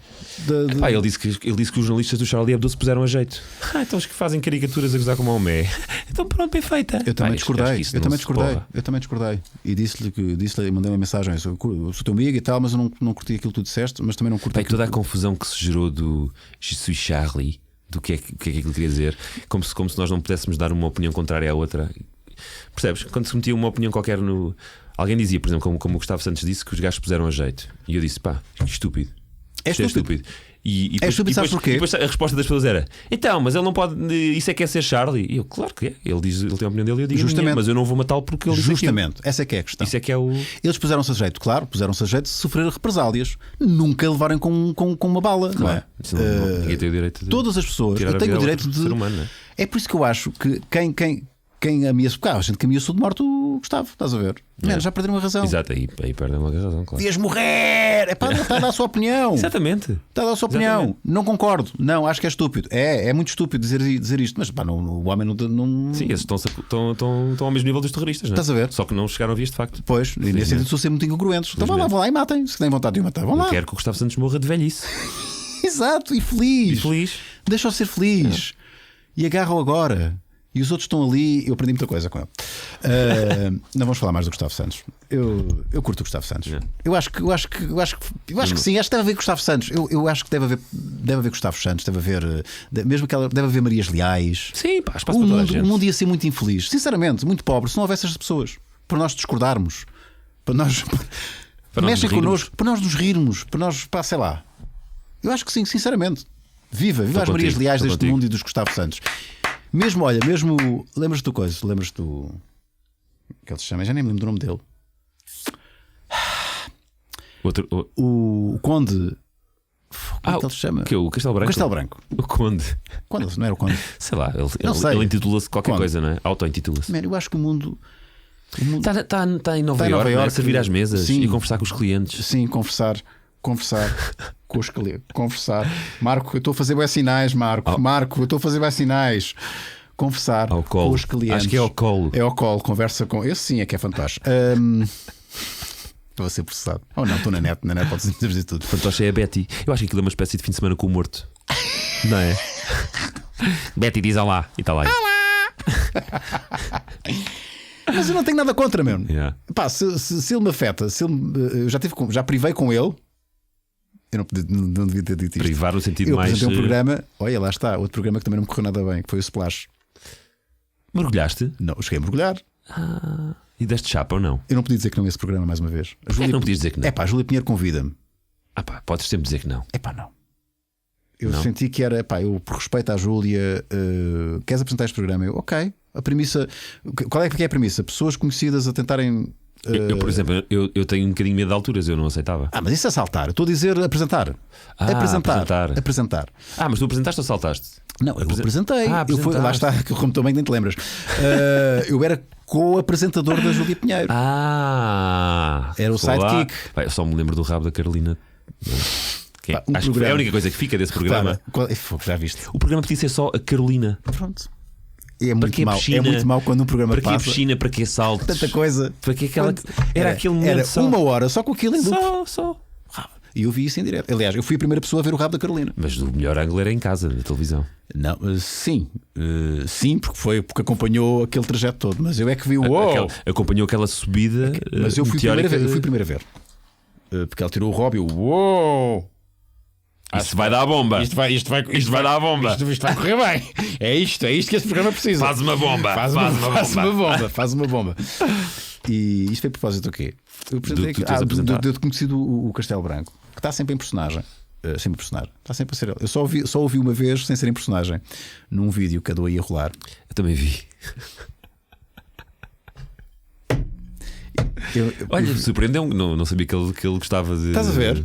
Ele disse que os jornalistas do Charlie Hebdo se puseram a jeito. Então os que fazem caricaturas a gozar como Maomé. Então pronto, bem feita. Eu também discordei. Eu também discordei. E disse-lhe, mandei uma mensagem. Eu sou teu amigo e tal, mas eu não curti aquilo que tu disseste. Mas também não curti. Toda a confusão que se gerou do Je suis Charlie. Do que é que ele queria dizer, como se nós não pudéssemos dar uma opinião contrária à outra. Percebes? Quando se metia uma opinião qualquer no. Alguém dizia, por exemplo, como o Gustavo Santos disse, que os gajos puseram a jeito. E eu disse, pá, estúpido. É estúpido. E estúpido, sabes porquê? E depois a resposta das pessoas era: então, mas ele não pode. Isso é que é ser Charlie. E eu, claro que é. Ele tem a opinião dele e eu digo a minha, mas eu não vou matá-lo porque ele disse justamente, essa é que é a questão. Isso é que é o. Eles puseram-se a jeito, claro, puseram-se a jeito de sofrer represálias. Nunca levarem com uma bala, não é? Ninguém tem o direito de. Todas as pessoas têm o direito de. Ser humano, não é? É por isso que eu acho que quem ameaçou, a gente que ameaçou de morte o Gustavo, estás a ver? Já perderam a razão. Exato, aí perdem uma razão, claro. Devias morrer! É para está a dar a sua opinião. Exatamente. Está a dar a sua opinião. Não concordo. Não, acho que é estúpido. É muito estúpido dizer isto. Mas pá, o homem não. Sim, esses estão ao mesmo nível dos terroristas, não é? Estás a ver? Só que não chegaram a ver este facto. Pois, e nesse sentido, estou a ser muito incongruentes. Então vão lá e matem. Se têm vontade de o matar, vão lá. Eu quero que o Gustavo Santos morra de velhice. Exato, e feliz. Deixa-o ser feliz. E agarra-o agora. E os outros estão ali. Eu aprendi muita coisa com ele. Não vamos falar mais do Gustavo Santos. Eu curto o Gustavo Santos. Eu acho que sim. Acho que deve haver Gustavo Santos. Eu acho que deve haver Gustavo Santos. Deve haver mesmo deve haver Marias Leais. Sim, pá, espaço para toda a gente. O mundo ia ser muito infeliz. Sinceramente, muito pobre. Se não houvesse essas pessoas. Para nós discordarmos. Para nós mexem connosco. Para nós nos rirmos. Para nós, pá, sei lá. Eu acho que sim, sinceramente. Viva as Marias Leais deste mundo e dos Gustavo Santos. Mesmo, lembras-te do coisa? Lembras-te do. Que ele se chama? Já nem me lembro do nome dele. O Conde. Como é que ele se chama? O Castelo Branco. O Castelo Branco. O Conde. Não era o Conde. Sei lá, ele intitula-se qualquer coisa, não é? Auto-intitula-se. Eu acho que o mundo. Está em Nova Iorque, a servir às mesas e conversar com os clientes. Sim, conversar com os clientes. Conversar. Marco, eu estou a fazer bem sinais, Marco, eu estou a fazer bem sinais. Conversar com os clientes. Acho que é ao colo. É ao colo, conversa com. Esse sim é que é fantástico. Estou a ser processado. Oh não, estou na net pode dizer tudo. Fantoche é a Betty. Eu acho que aquilo é uma espécie de fim de semana com o morto. Não é? Betty diz olá e está lá. Mas eu não tenho nada contra, meu. Yeah. Pá, se ele me afeta, eu já privei com ele. Eu não devia ter dito isto. Privar no sentido eu mais. Eu apresentei um programa, olha lá está, outro programa que também não me correu nada bem, que foi o Splash. Mergulhaste? Não, cheguei a mergulhar. E deste chapa ou não? Eu não podia dizer que não esse programa mais uma vez. Não podias dizer que não. É pá, a Júlia Pinheiro convida-me. Podes sempre dizer que não. É pá, não. Eu senti que era, pá, eu por respeito à Júlia, queres apresentar este programa? Eu, ok. A premissa, qual é que é a premissa? Pessoas conhecidas a tentarem. Eu, por exemplo, eu tenho um bocadinho medo de alturas, eu não aceitava. Mas isso é saltar. Eu estou a dizer apresentar. Apresentar. Mas tu apresentaste ou saltaste? Não, eu apresentei. Lá está, como também nem te lembras. Eu era co-apresentador da Júlia Pinheiro. Era o sidekick. Eu só me lembro do rabo da Carolina. Acho que é a única coisa que fica desse programa. Já viste? O programa podia ser só a Carolina. Pronto. É muito mau. É muito mau quando um programa passa. Para que piscina, para que saltos? Tanta coisa. Para que aquela. Era aquele momento. Era só. Uma hora só com aquilo em Só. E eu vi isso em direto. Aliás, eu fui a primeira pessoa a ver o rabo da Carolina. Mas o melhor ângulo era em casa, na televisão. Não, sim, porque acompanhou aquele trajeto todo. Mas eu é que vi acompanhou aquela subida. Mas eu fui primeiro a ver. Porque ela tirou o Rob e uou! Isto vai dar a bomba. Isto vai dar a bomba. Isto vai correr bem. É isto que este programa precisa. Faz uma bomba. Faz uma bomba. E isto foi a propósito do quê? Eu apresentei de eu ter conhecido o Castelo Branco, que está sempre em personagem. Está sempre a ser ele. Eu só ouvi uma vez sem ser em personagem, num vídeo que andou aí a rolar. Eu também vi. Olha, surpreendeu-me. Não sabia que ele gostava de. Estás a ver?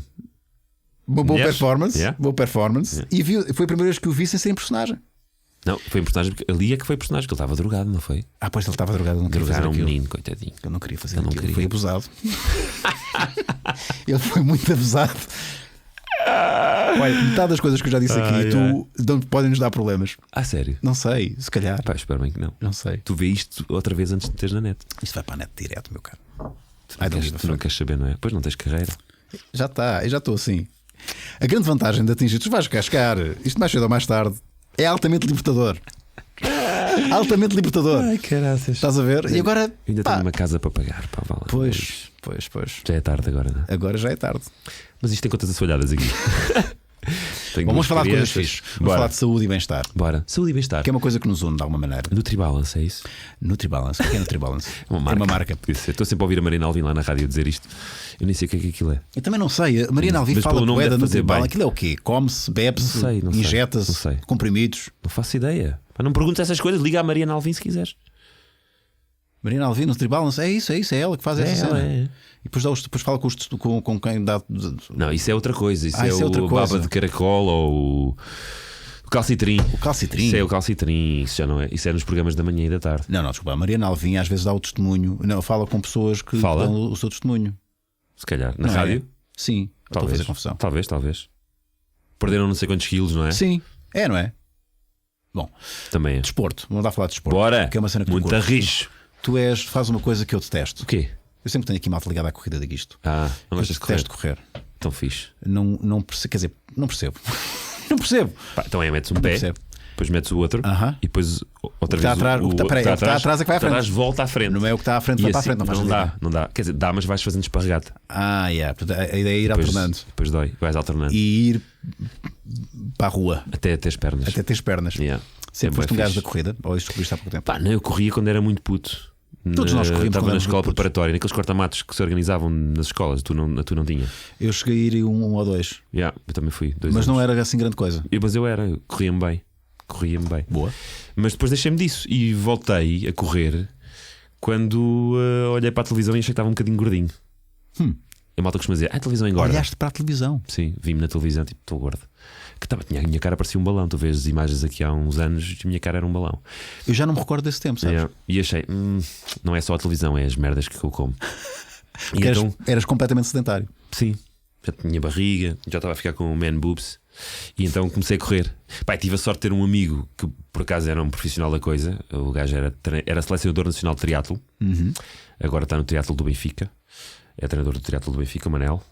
Uma boa performance. Yeah. Yeah. E foi a primeira vez que o vi sem ser em personagem. Não, foi em personagem, porque ali é que foi personagem, que ele estava drogado, não foi? Pois ele estava drogado, não queria fazer aquilo. Um menino, coitadinho. Eu não queria fazer aquilo. Foi abusado. Ele foi muito abusado. Olha, metade das coisas que eu já disse aqui podem nos dar problemas. Sério? Não sei, se calhar. Espero bem que não. Não sei. Tu vês isto outra vez antes de teres na net. Isto vai para a net direto, meu caro. Tu não queres saber, não é? Pois não tens carreira. Já está, eu já estou assim. A grande vantagem de atingir, tu vais cascar, isto mais cedo ou mais tarde, é altamente libertador. Altamente libertador. Ai, caraças. Estás a ver? E agora. Ainda tenho uma casa para pagar. Pois. Já é tarde agora, não é? Agora já é tarde. Mas isto tem contas assoalhadas aqui. Vamos falar de coisas fixes. Vamos falar de saúde e bem-estar. Bora. Saúde e bem-estar. Que é uma coisa que nos une de alguma maneira. Nutribalance, é isso? Nutribalance. O que é Nutribalance? É uma marca. Eu estou sempre a ouvir a Mariana Alvim lá na rádio dizer isto. Eu nem sei o que é que aquilo é. Eu também não sei. A Mariana Alvim fala poeda Nutribalance. Aquilo é o quê? Come-se, bebe-se, injeta-se, comprimidos? Não faço ideia. Não perguntes essas coisas. Liga à Mariana Alvim se quiseres. Mariana Alvim, Nutribalance, é isso, é ela que faz essa cena. É. E depois fala com quem dá. Não, isso é outra coisa. Isso é o baba de caracol ou o calcitrim. O calcitrim. Isso é o calcitrim. Isso já não é. Isso é nos programas da manhã e da tarde. Não, desculpa. A Mariana Alvim às vezes dá o testemunho. Não, fala com pessoas que dão o seu testemunho. Se calhar. Na rádio? Sim. Talvez. Fazer confusão. Talvez. Perderam não sei quantos quilos, não é? Sim. É, não é? Bom. Também é. Desporto. Vamos lá falar de desporto. Bora. Que é uma cena que muito arrijo. Tu fazes uma coisa que eu detesto. O quê? Eu sempre tenho aqui malta ligada à corrida de guisto. Não gostas de correr? Detesto correr. Tão fixe. Não percebo. Quer dizer, não percebo. Não percebo. Então metes um pé, depois metes o outro e depois outra vez o que está atrás é que vai à frente. Atrás volta à frente. Não é o que está à frente, vai para a frente. Não dá. Quer dizer, dá, mas vais fazendo esparregata. A ideia é ir alternando. Depois dói, vais alternando. E ir para a rua. Até ter pernas. Sempre foste um gajo da corrida? Ou descobriste há pouco tempo? Não, eu corria quando era muito puto. Todos nós corríamos. Estava na escola preparatória, naqueles cortamatos que se organizavam nas escolas. Tu não tinha. Eu cheguei a ir um ou dois. Eu também fui 2 mas anos. Não era assim grande coisa. Mas eu corria-me bem. Boa. Mas depois deixei-me disso e voltei a correr quando olhei para a televisão e achei que estava um bocadinho gordinho. a malta costuma dizer: a televisão engorda. Olhaste para a televisão. Sim, vi-me na televisão, tipo, estou gordo. A minha cara parecia um balão. Tu vês as imagens aqui há uns anos, a minha cara era um balão. Eu já não me recordo desse tempo, sabes? E achei: não é só a televisão, é as merdas que eu como. E então, eras completamente sedentário. Sim, já tinha barriga, já estava a ficar com man boobs. E então comecei a correr. Tive a sorte de ter um amigo que por acaso era um profissional da coisa. O gajo era selecionador nacional de triatlo. Agora está no triatlo do Benfica. É treinador do triatlo do Benfica, Manel.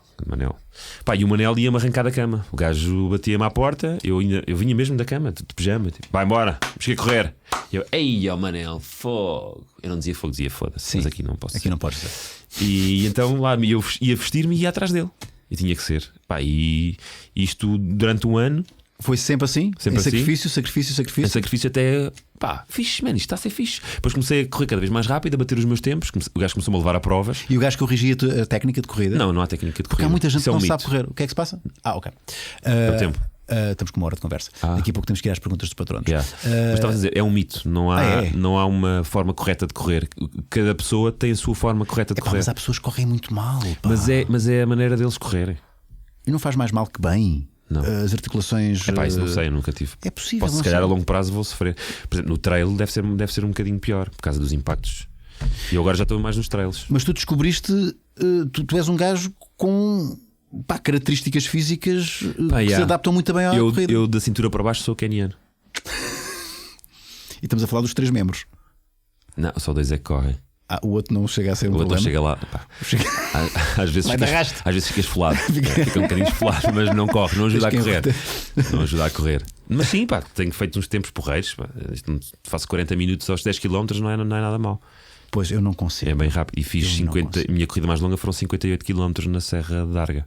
E o Manel ia-me arrancar da cama. O gajo batia-me à porta. Eu vinha mesmo da cama, de pijama, tipo, vai embora, vamos a correr. Eu, ei, ó Manel, fogo. Eu não dizia fogo, dizia foda-se. Mas aqui não posso aqui não podes dizer. E então lá eu ia vestir-me e ia atrás dele. E tinha que ser. E isto durante um ano. Foi sempre assim? Sempre sacrifício. Em sacrifício até. Fixe, mano, isto está a ser fixe. Depois comecei a correr cada vez mais rápido, a bater os meus tempos. O gajo começou-me a levar a provas. E o gajo corrigia a técnica de corrida? Não há técnica de corrida. Porque há muita gente que não mito. sabe correr. O que é que se passa? Ok. É o tempo. Estamos com uma hora de conversa. Daqui a pouco temos que ir às perguntas dos patronos. Mas estava a dizer, é um mito. Não há uma forma correta de correr. Cada pessoa tem a sua forma correta de correr. Mas há pessoas que correm muito mal. Mas é a maneira deles correrem. E não faz mais mal que bem. Não. As articulações. Isso não sei, eu nunca tive. É possível. Se calhar a longo prazo vou sofrer. Por exemplo, no trail deve ser um bocadinho pior por causa dos impactos. E eu agora já estou mais nos trails. Mas tu descobriste, tu és um gajo com características físicas que se adaptam muito bem à corrida. Eu da cintura para baixo sou keniano. E estamos a falar dos 3 membros. Não, só 2 é que correm. O outro não chega a ser um problema. O outro chega lá. Às vezes ficas esfolado. Fica um bocadinho esfolado, mas não corre, não ajuda a correr. Não ajuda a correr. Mas sim, tenho feito uns tempos porreiros. Faço 40 minutos aos 10 km, não é nada mal. Pois eu não consigo. É bem rápido. E fiz 50. Minha corrida mais longa foram 58 km na Serra de Arga.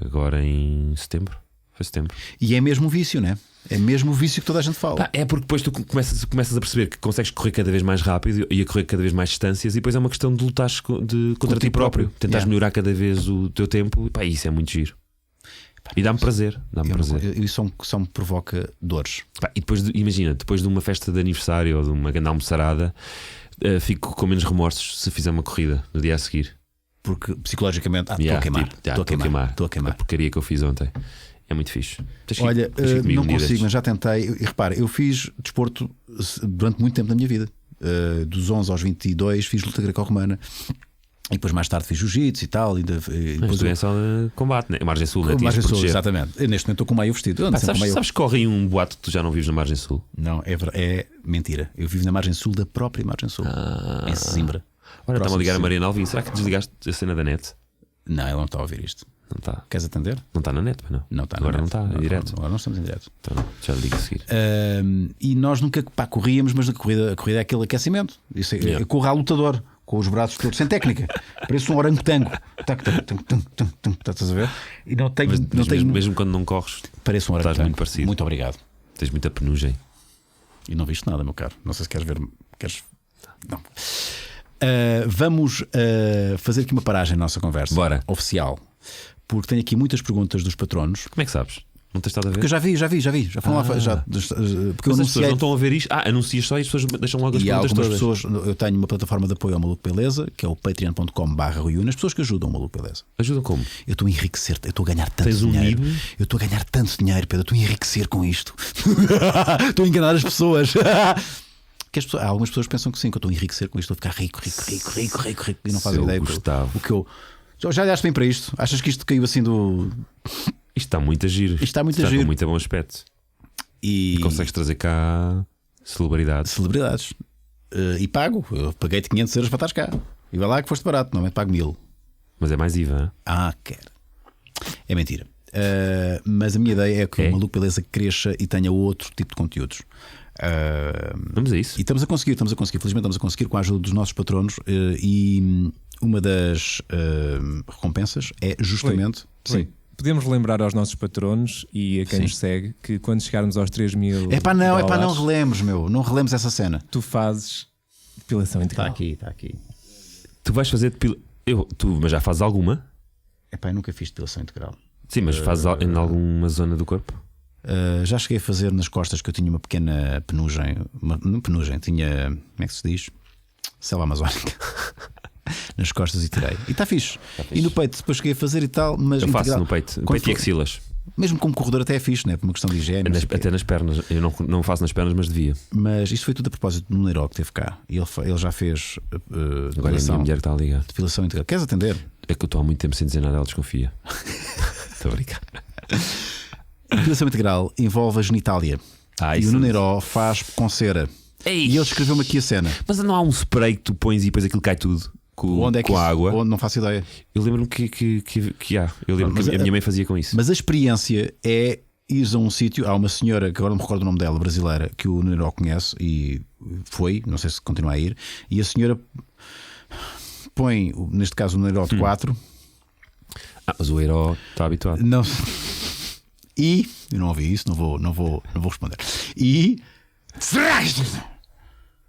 Agora em setembro. Foi setembro. E é mesmo um vício, não é? É mesmo o vício que toda a gente fala. É porque depois tu começas a perceber que consegues correr cada vez mais rápido e a correr cada vez mais distâncias, e depois é uma questão de lutar contra ti próprio. Tentares melhorar cada vez o teu tempo, e isso é muito giro. E dá-me prazer. Isso só me provoca dores. E depois, imagina, depois de uma festa de aniversário ou de uma grande almoçarada, fico com menos remorsos se fizer uma corrida no dia a seguir. Porque psicologicamente estou a queimar. A porcaria que eu fiz ontem. É muito fixe. Olha, não consigo, mas já tentei. E repara, eu fiz desporto durante muito tempo da minha vida. Dos 11 aos 22 fiz luta greco-romana. E depois mais tarde fiz jiu-jitsu e tal. Mas tu é só de combate, né? Margem Sul, né? Margem Sul, exatamente. Eu, neste momento estou com o meio vestido. Sabes que corre aí um boato que tu já não vives na Margem Sul? Não, é mentira. Eu vivo na Margem Sul da própria Margem Sul. Em Sesimbra. Olha, estava a ligar a Mariana Alvim. Será que desligaste a cena da net? Não, ela não está a ouvir isto. Não está. Queres atender? Não está na net, mas não. Não está. Agora não está, é direto. Agora não estamos em direto. Então, já lhe digo a seguir. E nós nunca corríamos, mas a corrida é aquele aquecimento. Eu corro à lutador, com os braços todos, sem técnica. Pareço um orangotango. Estás a ver? E não tenho. Mesmo quando não corres, parece um orangotango. Estás muito parecido. Muito obrigado. Tens muita penugem. E não viste nada, meu caro. Não sei se queres ver. Não. Vamos fazer aqui uma paragem na nossa conversa. Bora. Oficial. Porque tenho aqui muitas perguntas dos patronos. Como é que sabes? Não tens estado a ver? Porque eu já vi. Já foram lá. Porque eu as pessoas não estão a ver isto. Anuncias só e as pessoas deixam logo as perguntas todas. Pessoas, eu tenho uma plataforma de apoio ao Maluco Beleza, que é o patreon.com/Rui. As pessoas que ajudam o Maluco Beleza. Ajudam como? Eu estou a enriquecer, eu estou a ganhar tanto dinheiro. Eu estou a ganhar tanto dinheiro, Pedro. Eu estou a enriquecer com isto. Estou a enganar as pessoas. Algumas pessoas pensam que sim, que eu estou a enriquecer com isto, estou a ficar rico e não fazem ideia Gustavo. o que eu. Já olhaste bem para isto? Achas que isto caiu assim do. Isto está muito a giro. Isto está muito a giro. giro. Com muito bom aspecto. E consegues trazer cá celebridades. E pago. Eu paguei-te 500 euros para estar cá. E vai lá que foste barato, normalmente pago 1000. Mas é mais IVA, hein? Quero. É mentira. Mas a minha ideia é que o Maluco Beleza cresça e tenha outro tipo de conteúdos. Vamos a isso. E estamos a conseguir, felizmente estamos a conseguir com a ajuda dos nossos patronos. E uma das recompensas é justamente. Sim. Podemos lembrar aos nossos patronos e a quem nos segue que quando chegarmos aos 3.000 dólares, não relemos, não relemos essa cena. Tu fazes depilação integral. Está aqui. Tu vais fazer mas já fazes alguma? Eu nunca fiz depilação integral. Sim, mas fazes em alguma zona do corpo? Já cheguei a fazer nas costas, que eu tinha uma pequena penugem. Não penugem, tinha. Como é que se diz? Selva amazónica. nas costas e tirei. E está fixe. E no peito depois cheguei a fazer e tal, mas Eu faço integral. no peito Quando e axilas. Mesmo como corredor até é fixe, né? Por uma questão de higiene. não sei o quê. Até nas pernas. Eu não faço nas pernas, mas devia. Mas isto foi tudo a propósito do Neiro que teve cá. E ele já fez Agora é a minha depilação, mulher que está a ligar. depilação integral. Queres atender? É que eu estou há muito tempo sem dizer nada, ela desconfia. Estou a brincar. A depilação integral envolve a genitália. E isso o Neiro faz com cera. Ei. E ele descreveu-me aqui a cena. Mas não há um spray que tu pões e depois aquilo cai tudo com, Onde é que com isso- a água? Onde não faço ideia. Eu lembro-me que há. Eu lembro Mas que a minha mãe fazia com isso. Mas a experiência é ir a um sítio. Há uma senhora, que agora não me recordo o nome dela, brasileira, que o Neiro conhece e foi, não sei se continua a ir. E a senhora põe, neste caso, o Neiro de 4. Mas o Eiro está habituado. Não. E eu não ouvi isso, não vou responder. E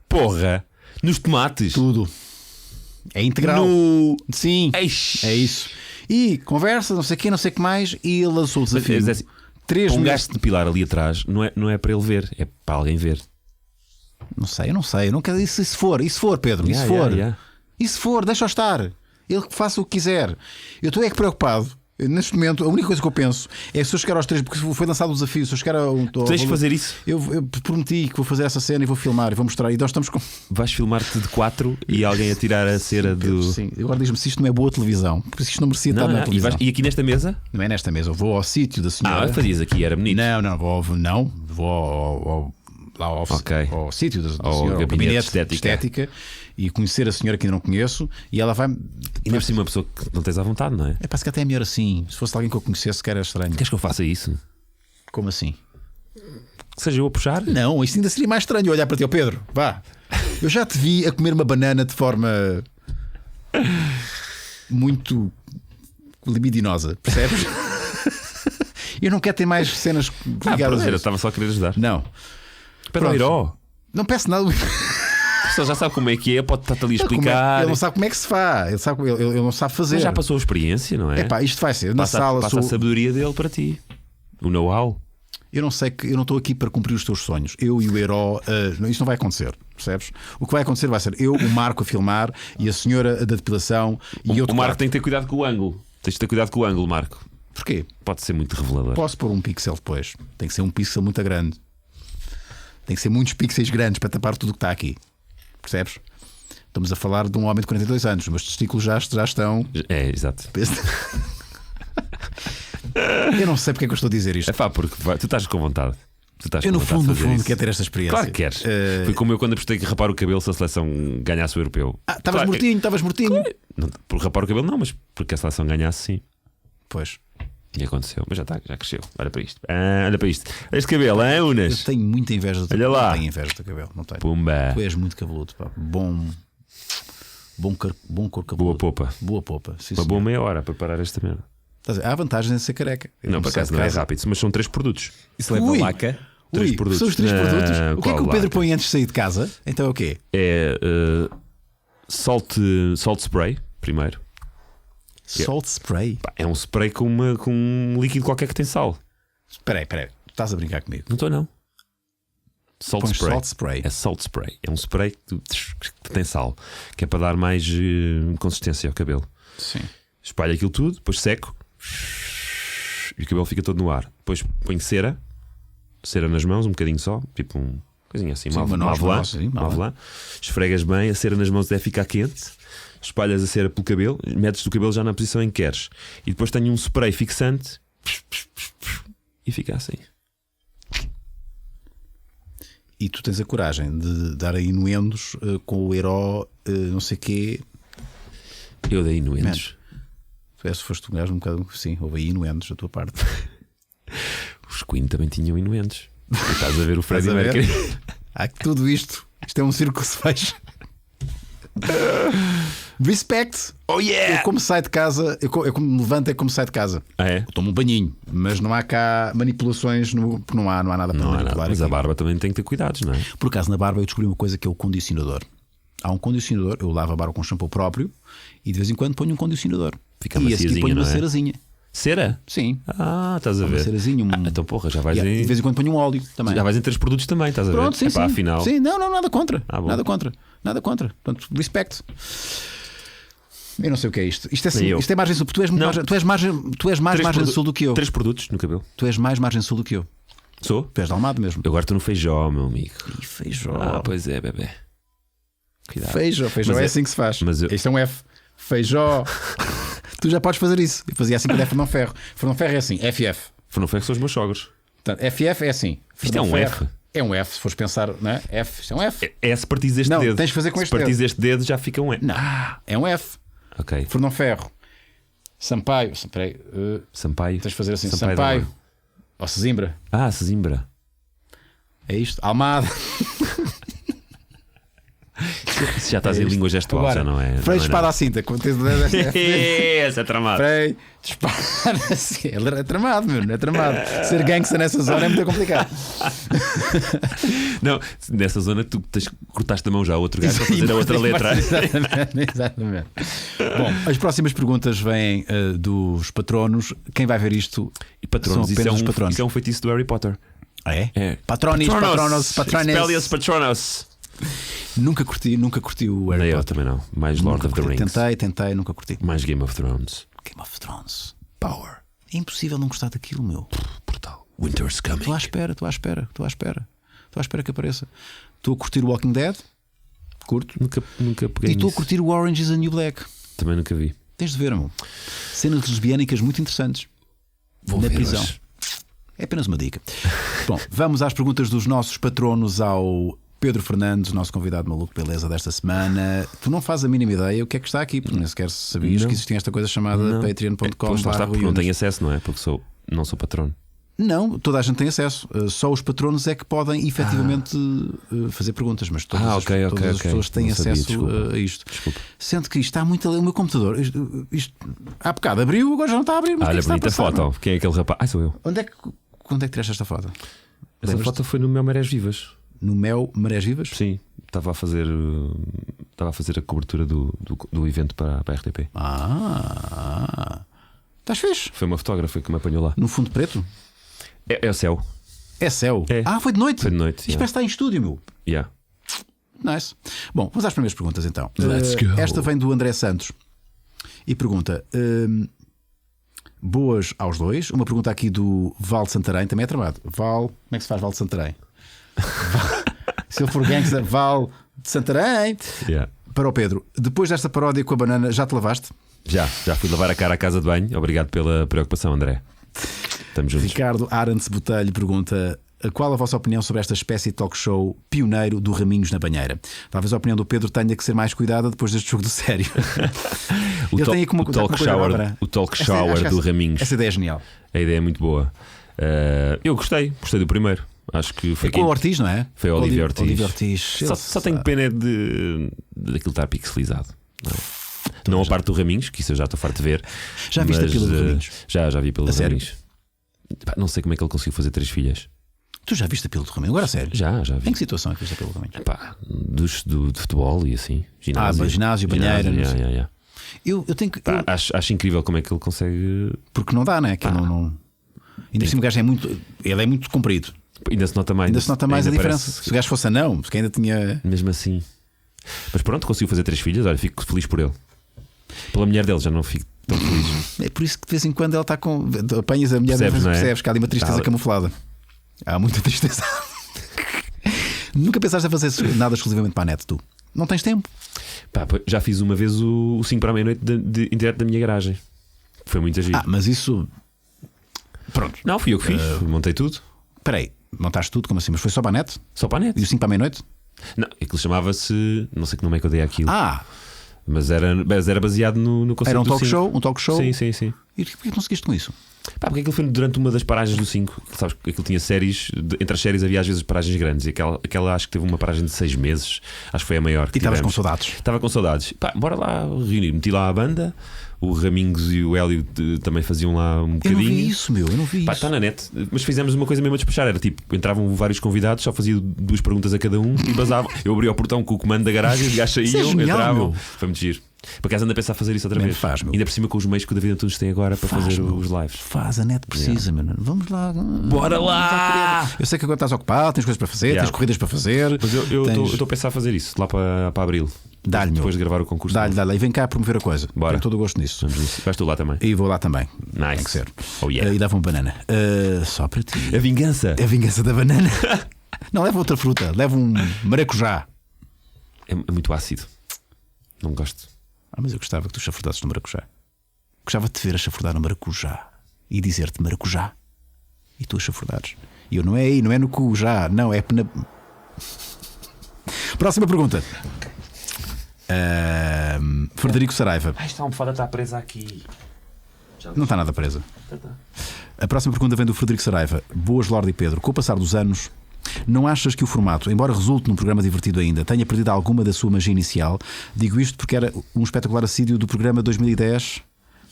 Porra! Nos tomates! tudo é integral. No... Sim, Eish. é isso. E conversa, não sei o que, não sei o que mais. E ele lançou o desafio. Mas é assim, 3 um meses. gajo de depilar ali atrás não é para ele ver, é para alguém ver. Não sei, eu não quero isso. Se for, Pedro, Yeah, se for, yeah. e se for, deixa-o estar. Ele que faça o que quiser. Eu estou preocupado. Neste momento, a única coisa que eu penso é se eu chegar aos 3, porque foi lançado o desafio. Se eu chegar ao Tens de fazer isso. eu prometi que vou fazer essa cena e vou filmar e vou mostrar. E nós estamos com. Vais filmar-te de 4 e alguém a tirar a cera do. Sim, agora diz-me se isto não é boa televisão, porque isto não merecia estar na E, televisão. e aqui nesta mesa? Não é nesta mesa, eu vou ao sítio da senhora. Fazias aqui, era bonito. Vou lá ao sítio da Ao senhora, ao gabinete gabinete de de estética. estética e conhecer a senhora que ainda não conheço e ela vai. E não é uma pessoa que não tens à vontade, não é? É, parece que até é melhor assim. Se fosse alguém que eu conhecesse, que era estranho. Queres que eu faça isso? Como assim? Que seja eu a puxar? Não, isso ainda seria mais estranho olhar para ti, ó Pedro. Vá. Eu já te vi a comer uma banana de forma muito libidinosa, percebes? Eu não quero ter mais cenas ligadas a Eu isso. estava só a querer ajudar. Não. Pede ao Pronto. Iró. Não peço nada. A pessoa já sabe como é que é, pode estar-te ali a Como é- explicar. Ele não sabe como é que se faz. Ele não sabe fazer. Mas já passou a experiência, não é? Epá, isto vai ser. Na passa sala passa a sou... sabedoria dele para ti. O know-how. Eu não sei que eu não estou aqui para cumprir os teus sonhos. Eu e o Herói, isto não vai acontecer, percebes? O que vai acontecer vai ser eu, o Marco a filmar e a senhora da depilação e eu O Marco tem que ter cuidado com o ângulo. Tens de ter cuidado com o ângulo, Marco. Porquê? Pode ser muito revelador. Posso pôr um pixel depois. Tem que ser um pixel muito grande. Tem que ser muitos pixels grandes para tapar tudo o que está aqui. Percebes? Estamos a falar de um homem de 42 anos. Os meus testículos já estão. É, exato. Eu não sei porque é que eu estou a dizer isto. É pá, porque tu estás com vontade. Tu estás Eu, com no vontade de fundo, fazer isso. quero ter esta experiência. Claro que queres. Foi como eu quando apostei que rapar o cabelo se a seleção ganhasse o europeu. Estavas Claro que- mortinho. Não, por rapar o cabelo, não, mas porque a seleção ganhasse, sim. Pois. E aconteceu. Mas já está, já cresceu. Olha para isto. Olha para isto. Este cabelo, hein, Eu Unas? tenho muita inveja do teu Olha lá. Não tenho inveja do teu cabelo. Não tenho. Pumba. Tu és muito cabeludo, pá. Bom cor cabeludo. Boa popa. Boa popa. Sim, Uma senhor. boa meia hora a preparar esta merda. Estás a ver? Há vantagens em ser careca. Não, por acaso não é rápido, mas são 3 produtos. Isso leva Ui. laca. Três Ui, produtos. são os 3 produtos. O que é que o Qual Pedro laca? põe antes de sair de casa? Então é o quê? É salt spray, primeiro. Salt spray. Pá, é um spray com um líquido qualquer que tem sal. Espera aí. Tu estás a brincar comigo. Não estou, não. Salt Pões spray. salt spray. É salt spray. É um spray que tem sal, que é para dar mais consistência ao cabelo. Sim. Espalha aquilo tudo, depois seco e o cabelo fica todo no ar. Depois põe cera nas mãos, um bocadinho só, tipo um coisinha assim, Sim, uma noz, sim, uma avelã. Esfregas bem, a cera nas mãos deve ficar quente. Espalhas a cera pelo cabelo, metes o cabelo já na posição em que queres. E depois tenho um spray fixante e fica assim. E tu tens a coragem de dar aí inuendos com o herói, não sei quê. Eu dei inuendos. Se foste um gajo um bocado. Sim, houve aí inuendos da tua parte. Os Queen também tinham inuendos. Estás a ver o Freddie Estás a ver? Mercury? Há que tudo isto. Isto é um circo que se fecha. Respect. Oh yeah! Eu como saio de casa, eu como me levanto é como saio de casa. Ah, é? Eu tomo um banhinho, mas não há cá manipulações, porque não há nada para Não há manipular. nada, mas a aqui. barba também tem que ter cuidados, não é? Por acaso na barba eu descobri uma coisa que é o condicionador. Há um condicionador, eu lavo a barba com shampoo próprio e de vez em quando ponho um condicionador. Fica e a seguir maciazinha, ponho uma não é? cerazinha. Cera? Sim. Ah, estás a Uma ver? cerazinha. Então porra, já vais E de em. vez em quando ponho um óleo também. Já vais em 3 produtos também, estás a ver? Pronto, sim, Afinal. Sim, não, nada contra. Ah, bom. Nada contra. Portanto, respect. Eu não sei o que é isto. Isto é, Nem eu. isto é margem sul. Tu és mais margem sul do que eu. 3 produtos no cabelo. Tu és mais margem sul do que eu. Sou? Tu és de Almada mesmo. Eu agora estou no feijó, meu amigo. E feijó. Pois é, bebê. Cuidado. Feijó Mas é é- assim que se faz. mas eu- Isto é um F. Feijó. Tu já podes fazer isso. Eu fazia assim quando é Fernão Ferro. Fernão Ferro é assim, FF. Não foi que são os meus sogros. Portanto, FF é assim. Isto é um Fernão F. Ferro é um F, se fores pensar, não é? F, isto é um F. É se partires este Não, dedo. tens de fazer com se este partires este dedo já fica um E. Não, é um F. Ok. Fernão Ferro. Sampaio. Peraí, Sampaio. tens de fazer assim. Sampaio Sampaio. da Mão. Ou Sesimbra. Sesimbra. É isto. Almada. Se já estás em língua gestual, Agora, já não é. freio de espada à cinta. Quando tens o dedo Esse é tramado. freio de espada assim. É tramado, meu. É tramado. Ser gangsta nessa zona é muito complicado. Não, nessa zona tu cortaste a mão já a outro gajo para fazer a outra letra. Exatamente. Bom, as próximas perguntas vêm dos patronos. Quem vai ver isto E patronos, são isso apenas é, os patronos. isso é um feitiço do Harry Potter. Ah, é? É. Patronis, patronos. Expelliarmus Patronos. Nunca curti o Harry Nem eu Potter. também não. Mais Lord Nunca of the curti. Rings. Tentei, nunca curti. Mais Game of Thrones. Game of Thrones. Power. É impossível não gostar daquilo, meu. Brutal. Winter's coming. Estou à espera que apareça. Estou a curtir o Walking Dead. Curto. Nunca peguei E estou a nisso. curtir o Orange is the New Black. Também nunca vi. Tens de ver, meu. Cenas lesbiânicas muito interessantes. Vou na ver prisão. hoje. É apenas uma dica. Bom, vamos às perguntas dos nossos patronos ao Pedro Fernandes, nosso convidado maluco beleza desta semana. Tu não fazes a mínima ideia o que é que está aqui, porque nem sequer sabias Não. que existia esta coisa chamada Não. patreon.com. Pois, lá está, porque não tenho acesso, não é? Porque não sou patrono. Não, toda a gente tem acesso. Só os patronos é que podem efetivamente fazer perguntas, mas todas, ok, todas as ok. pessoas têm Não sabia, acesso desculpa. a isto. Desculpa. Sendo que isto está muito a ler o meu computador. Isto, há bocado abriu, agora já não está a abrir. Mas o que é Olha, que está a bonita passar, foto. meu? Quem é aquele rapaz? Sou eu. Quando é que tiraste esta foto? Essa Lembras-te? foto foi no Mel Marés Vivas. No Mel Marés Vivas? Sim, estava a fazer a cobertura do evento para a RTP. Estás fixe? Foi uma fotógrafa que me apanhou lá. No fundo preto? É o céu. É céu. É. Foi de noite. Foi de noite, Isto yeah. parece estar em estúdio, meu. Yeah. Nice. Bom, vamos às primeiras perguntas então. Let's go. Esta vem do André Santos e pergunta: boas aos dois. Uma pergunta aqui do Val de Santarém, também é tramado. Val, como é que se faz Val de Santarém? Se ele for gangsta, Val de Santarém. Yeah. Para o Pedro, depois desta paródia com a banana, já te lavaste? Já fui lavar a cara à casa de banho. Obrigado pela preocupação, André. Estamos juntos. Ricardo Arantz Botelho pergunta: qual a vossa opinião sobre esta espécie de talk show pioneiro do Raminhos na Banheira? Talvez a opinião do Pedro tenha que ser mais cuidada depois deste jogo do sério. Ele tem aqui uma coisa bárbara. o talk shower do Raminhos. Essa ideia é genial. A ideia é muito boa. Eu gostei do primeiro. Acho que foi É com o Ortiz, não é? Foi o Olívio Ortiz. Olívio Ortiz. Só tenho pena daquilo estar pixelizado. Não a parte do Raminhos, que isso eu já estou farto de ver. Já viste a mas, pila do Raminhos? Já vi pila A do sério? Raminhos. Pá, não sei como é que ele conseguiu fazer 3 filhas. Tu já viste a pila do Raminhos? Agora a sério. Já vi. Em que situação é que viste a pila do Raminhos? Pá, de futebol e assim. Ginásio, ginásio, banheira, não sei. yeah. Eu tenho que. Pá, acho incrível como é que ele consegue. Porque não dá, né? Que não. Ainda por cima o gajo é muito. Ele é muito comprido. Ainda se nota mais. Ainda se nota mais a ainda diferença. parece- Se o gajo fosse anão, porque ainda tinha. Mesmo assim. Mas pronto, conseguiu fazer 3 filhas. Olha, fico feliz por ele. Pela mulher dele já não fico tão feliz. É por isso que de vez em quando ela está com. Apanhas a mulher Percebes, e não é? percebes que há ali uma tristeza Tá. camuflada. Há muita tristeza. Nunca pensaste a fazer nada exclusivamente para a net, tu? Não tens tempo? Pá, já fiz uma vez o 5 para a meia-noite em direto da minha garagem. Foi muito agir. Mas isso. Pronto. Não, fui eu que fiz. Montei tudo. Espera aí, montaste tudo como assim? Mas foi só para a net? Só para a net. E o 5 para a meia-noite? Não, aquilo chamava-se. Não sei que nome é que eu dei àquilo. Mas era baseado no conceito Era um do talk 5. show? Um talk show? Sim. E porquê que não seguiste com isso? Pá, porque aquilo foi durante uma das paragens do 5. Sabes que aquilo tinha séries. Entre as séries havia às vezes paragens grandes. E aquela acho que teve uma paragem de 6 meses. Acho que foi a maior que E estavas com tivemos. saudades? Estava com saudades. Pá, bora lá reunir. Meti lá a banda. O Raminhos e o Hélio também faziam lá um Eu bocadinho. não vi isso, meu. Eu não vi Pá, isso. está na net. Mas fizemos uma coisa mesmo a despachar. Era tipo, entravam vários convidados, só fazia 2 perguntas a cada um e basavam. Eu abria o portão com o comando da garagem, os gajos Isso é saíam, genial, entravam. meu. Foi muito giro. Por acaso anda a pensar fazer isso outra Man, vez. faz, meu. Ainda por cima com os meios que o David Antunes tem agora para fazer meu. os lives. Faz, a net precisa, mano. Vamos lá. Bora lá! Eu sei que agora estás ocupado, tens coisas para fazer, Yeah. tens corridas para fazer. Mas eu tens- estou a pensar a fazer isso lá para abril. Dá-lhe, meu. Depois de gravar o concurso. Dá-lhe. E vem cá promover a coisa. Bora. Tenho todo o gosto nisso. Vamos nisso. Vais tu lá também. E vou lá também. Nice. Tem que ser. Oh, yeah. E dava uma banana. Só para ti. A vingança. A vingança da banana. Não, leva outra fruta. Leva um maracujá. É muito ácido. Não gosto. Mas eu gostava que tu chafurdasses no maracujá. Gostava de te ver a chafurdar no maracujá e dizer-te maracujá. E tu a chafurdares. E eu não é aí, não é no cu já. Não, é na. Próxima pergunta. Frederico Saraiva. Esta almofada está presa aqui. Não está nada presa. A próxima pergunta vem do Frederico Saraiva. Boas, Lorde e Pedro. Com o passar dos anos, não achas que o formato, embora resulte num programa divertido ainda, tenha perdido alguma da sua magia inicial? Digo isto porque era um espetacular assíduo do programa 2010,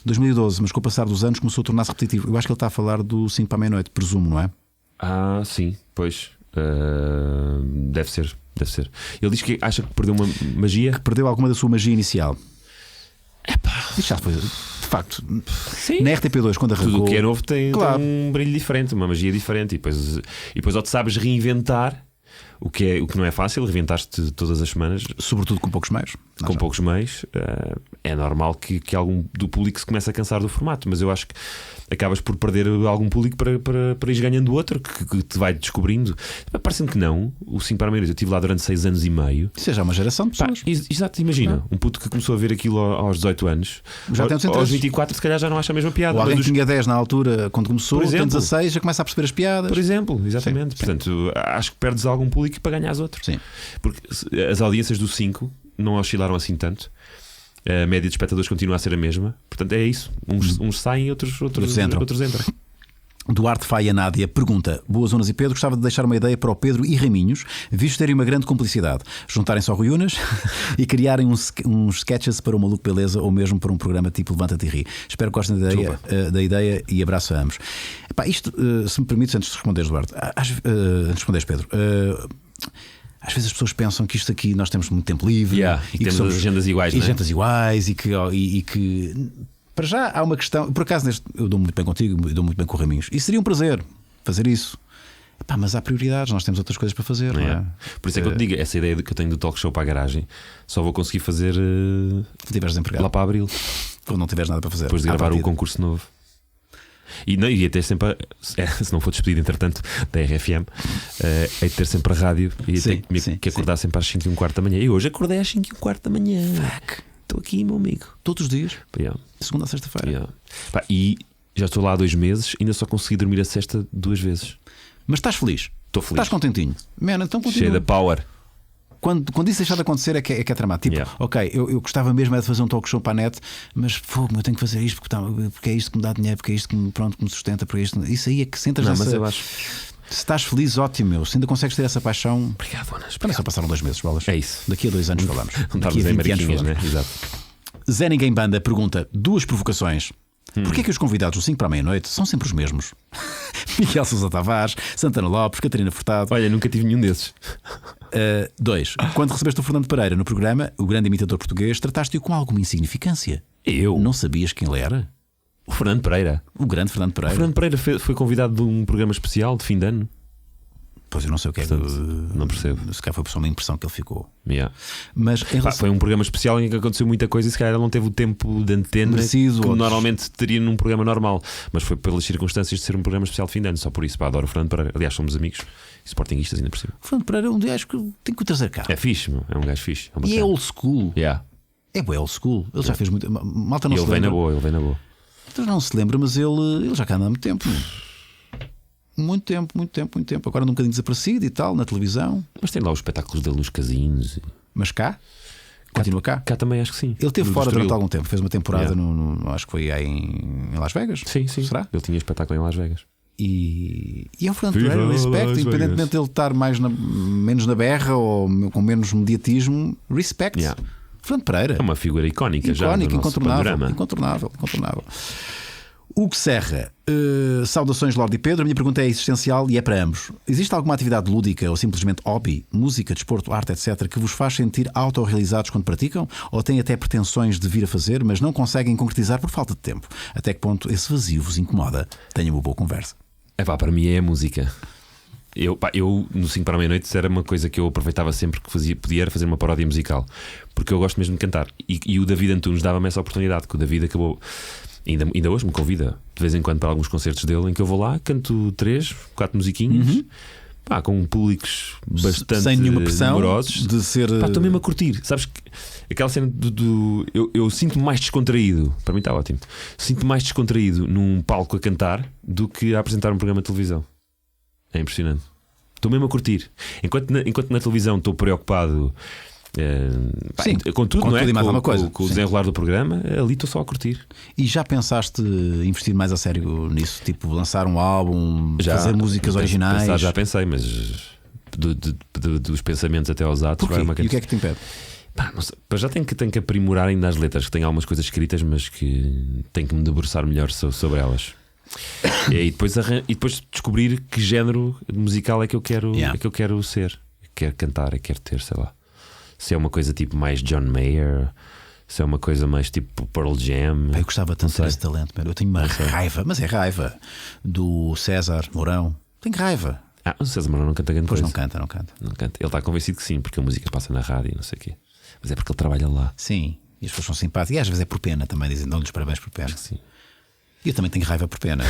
2012, mas com o passar dos anos começou a tornar-se repetitivo. Eu acho que ele está a falar do 5 para a meia-noite, presumo, não é? Ah, sim, pois. Deve ser. Ele diz que acha que perdeu uma magia. Perdeu alguma da sua magia inicial. Isto já foi, de facto. Sim. Na RTP2, quando arrancou. Tudo o que é novo tem Claro. um brilho diferente, uma magia diferente. E depois ou te sabes reinventar, o que não é fácil, reinventar-te todas as semanas. Sobretudo com poucos meios. Com poucos meios, é normal que algum do público se comece a cansar do formato, mas eu acho que acabas por perder algum público para ires ganhando outro que te vai descobrindo. Parecendo que não, o 5 para a meia-noite eu estive lá durante 6 anos e meio. Isso é já uma geração de pessoas. Exato, imagina, um puto que começou a ver aquilo aos 18 anos, Já tem outros aos interesses. 24, se calhar já não acha a mesma piada. Ou alguém mas que tinha 10 na altura, quando começou, Por exemplo. tem 16, já começa a perceber as piadas. Por exemplo, exatamente. Sim. Portanto, acho que perdes algum público para ganhares outro. Sim. Porque as audiências do 5 não oscilaram assim tanto. A média de espectadores continua a ser a mesma. Portanto, é isso. Uns saem, outros entram. Duarte Faia Nádia pergunta: Boas Unas e Pedro, gostava de deixar uma ideia para o Pedro e Raminhos, visto terem uma grande cumplicidade. Juntarem-se ao Rui Unas e criarem uns sketches para o Maluco Beleza ou mesmo para um programa tipo Levanta-te e Ri. Espero que gostem da ideia e abraço a ambos. Epá, isto, se me permites, antes de responderes, Duarte, antes de responderes, Pedro. Às vezes as pessoas pensam que isto aqui nós temos muito tempo livre E temos agendas iguais, e não é? agendas iguais e que para já há uma questão. Por acaso eu dou muito bem contigo, eu dou muito bem com o Raminhos. E seria um prazer fazer isso. Epá, mas há prioridades, nós temos outras coisas para fazer. Não é? Por isso é que eu te digo, essa ideia que eu tenho do talk show para a garagem só vou conseguir fazer Se estiveres desempregado, lá para abril, quando não tiveres nada para fazer. depois de À gravar um partida. concurso novo. E não, ia ter sempre se não for despedido entretanto da RFM, hei de ter sempre a rádio e Sim, ter que acordar sempre às 5h15 da manhã. E hoje acordei às 5h15 da manhã. Estou aqui, meu amigo. Todos os dias, Yeah. de segunda a sexta-feira. Yeah. Pá, e já estou lá há 2 meses, ainda só consegui dormir a sexta 2 vezes. Mas estás feliz? Estou feliz. Estás contentinho? Man, então continua. Cheio da power. Quando isso deixar de acontecer é que é tramado. Tipo, Yeah. ok, eu gostava mesmo de fazer um talk show para a net, mas fogo, eu tenho que fazer isto porque é isto que me dá dinheiro, porque é isto que me sustenta, porque é isto. Isso aí é que se entras Não, nessa. mas eu acho. Se estás feliz, ótimo, meu. Se ainda consegues ter essa paixão. Obrigado, Anas. Também só passaram 2 meses, bolas. É isso. Daqui a 2 anos falamos. Não Daqui a estávamos em 20 anos mariquinhas, falamos. né? Exato. Zé Ninguém Banda pergunta 2 provocações. Porquê que os convidados do 5 para a meia-noite são sempre os mesmos? Miguel Sousa Tavares, Santana Lopes, Catarina Furtado. Olha, nunca tive nenhum desses. 2. Quando recebeste o Fernando Pereira no programa, o grande imitador português, trataste-o com alguma insignificância. Eu? Não sabias quem ele era? O Fernando Pereira. O grande Fernando O Pereira. Fernando Pereira foi convidado de um programa especial de fim de ano. Pois eu não sei o que é que. Portanto, não percebo. Se calhar foi só uma impressão que ele ficou. Yeah. Mas em Pá, relação. foi um programa especial em que aconteceu muita coisa e se calhar ele não teve o tempo de antena Merecido, que outros. normalmente teria num programa normal. Mas foi pelas circunstâncias de ser um programa especial de fim de ano. Só por isso, pá, adoro o Fernando Pereira. Aliás, somos amigos e sportinguistas ainda por cima. O Fernando Pereira é um dia acho que tem que o trazer cá. É fixe, meu. É um gajo fixe. É um E é bacana. old school. Yeah. É bué old school. Ele já fez muito. Malta não E se ele vem lembra. na boa, ele vem na boa. Então não se lembra, mas ele já cá anda há muito tempo. Muito tempo. Agora anda um bocadinho desaparecido e tal, na televisão. Mas tem lá os espetáculos dele nos casinos. Mas cá, continua cá. Cá também acho que sim. Ele esteve No fora Estoril. durante algum tempo. Fez uma temporada Yeah. acho que foi aí em Las Vegas. Sim, sim. Será? Ele tinha espetáculo em Las Vegas. E é o Fernando Viva Pereira, respect, Las independentemente Vegas. de ele estar menos na berra ou com menos mediatismo, respect. Yeah. Fernando Pereira. É uma figura icónica já Icónico, do nosso panorama. incontornável. Hugo Serra, saudações Lorde e Pedro. A minha pergunta é existencial e é para ambos. Existe alguma atividade lúdica ou simplesmente hobby, música, desporto, arte, etc., que vos faz sentir autorrealizados quando praticam? Ou têm até pretensões de vir a fazer, mas não conseguem concretizar por falta de tempo? Até que ponto esse vazio vos incomoda? Tenham uma boa conversa. É pá, para mim é a música. Eu no 5 para a meia-noite era uma coisa que eu aproveitava sempre que podia era fazer uma paródia musical, porque eu gosto mesmo de cantar. E o David Antunes dava-me essa oportunidade, que o David acabou. Ainda hoje me convida de vez em quando para alguns concertos dele, em que eu vou lá, canto 3, 4 musiquinhas, com públicos bastante sem nenhuma pressão numerosos. de ser. Estou mesmo a curtir. Sabes que aquela cena eu sinto-me mais descontraído. Para mim está ótimo. Sinto-me mais descontraído num palco a cantar do que a apresentar um programa de televisão. É impressionante. Estou mesmo a curtir. Enquanto na televisão estou preocupado com tudo, não é? Com o desenrolar do programa, ali estou só a curtir. E já pensaste investir mais a sério nisso? Tipo, lançar um álbum, fazer músicas originais? Já pensei, mas dos pensamentos até aos atos vai uma E o que é que te impede? Não sei, já tenho que aprimorar ainda as letras, que tenho algumas coisas escritas, mas que tenho que me debruçar melhor sobre elas. E depois descobrir que género musical é que eu quero, ser. Quero cantar, quero ter, sei lá. Se é uma coisa tipo mais John Mayer, se é uma coisa mais tipo Pearl Jam. Eu gostava tanto de ter esse talento, eu tenho uma raiva, mas é raiva do César Mourão. Tenho raiva. O César Mourão não canta grande coisa. Pois não canta. Ele está convencido que sim, porque a música passa na rádio e não sei o quê. Mas é porque ele trabalha lá. Sim, e as pessoas são simpáticas. E às vezes é por pena também, dizem dão-lhes parabéns por pena. Acho que sim. E eu também tenho raiva por pena.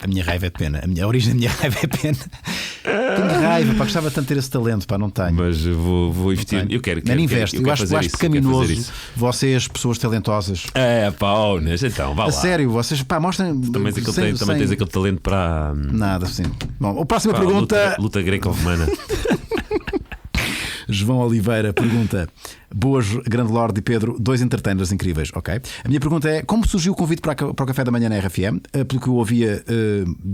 A minha raiva é de pena. A origem da minha raiva é pena. Tenho raiva, gostava tanto de ter esse talento, não tenho. Mas vou investir. Eu quero. Eu acho pecaminoso vocês, pessoas talentosas. Então, vá lá. A sério, vocês mostrem. Também tens aquele talento para. Nada, sim. Bom, a próxima pergunta. Luta greco-romana. João Oliveira pergunta: boas, Grande Lorde e Pedro, 2 entertainers incríveis. Ok. A minha pergunta é: como surgiu o convite para o café da manhã na RFM? Pelo que eu ouvia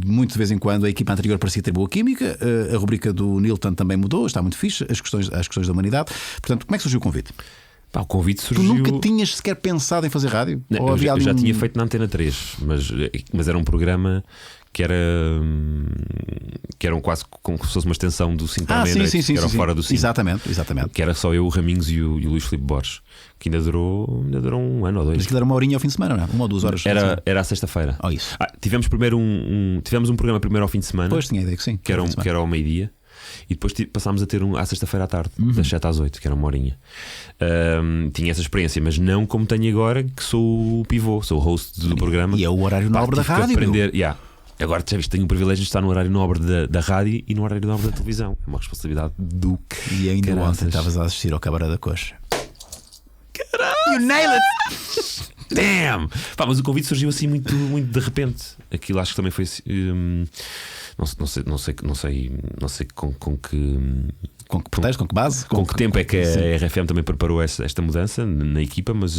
muito de vez em quando, a equipa anterior parecia ter boa química. A rubrica do Nilton também mudou, está muito fixe. As questões da humanidade. Portanto, como é que surgiu o convite? O convite surgiu. Tu nunca tinhas sequer pensado em fazer rádio? Não, eu já tinha feito na Antena 3, mas era um programa que eram quase como se fosse uma extensão do 5 para a meia-noite, que era fora do 5. Exatamente. Que era só eu, o Raminhos e o Luís Filipe Borges, que ainda durou 1 ano ou 2. Mas aquilo era 1 horinha ao fim de semana, não é? 1 ou 2 horas. Era à sexta-feira. Isso. Tivemos primeiro tivemos um programa primeiro ao fim de semana. Pois, tinha a ideia que sim. Que era ao meio-dia. E depois passámos a ter à sexta-feira à tarde, das 7 às 8, que era 1 horinha. Tinha essa experiência, mas não como tenho agora, que sou o pivô, sou o host do programa. E é o horário nobre da rádio. Agora já viste, tenho o privilégio de estar no horário nobre da rádio e no horário nobre da televisão. É uma responsabilidade do que. E ainda ontem estavas a assistir ao Cabaré da Coxa. Caralho! You nailed it! Damn! Mas o convite surgiu assim muito, muito de repente. Aquilo acho que também foi. Não sei com que. Com que pretexto, com que base? Com que tempo é que a RFM também preparou esta mudança na equipa, mas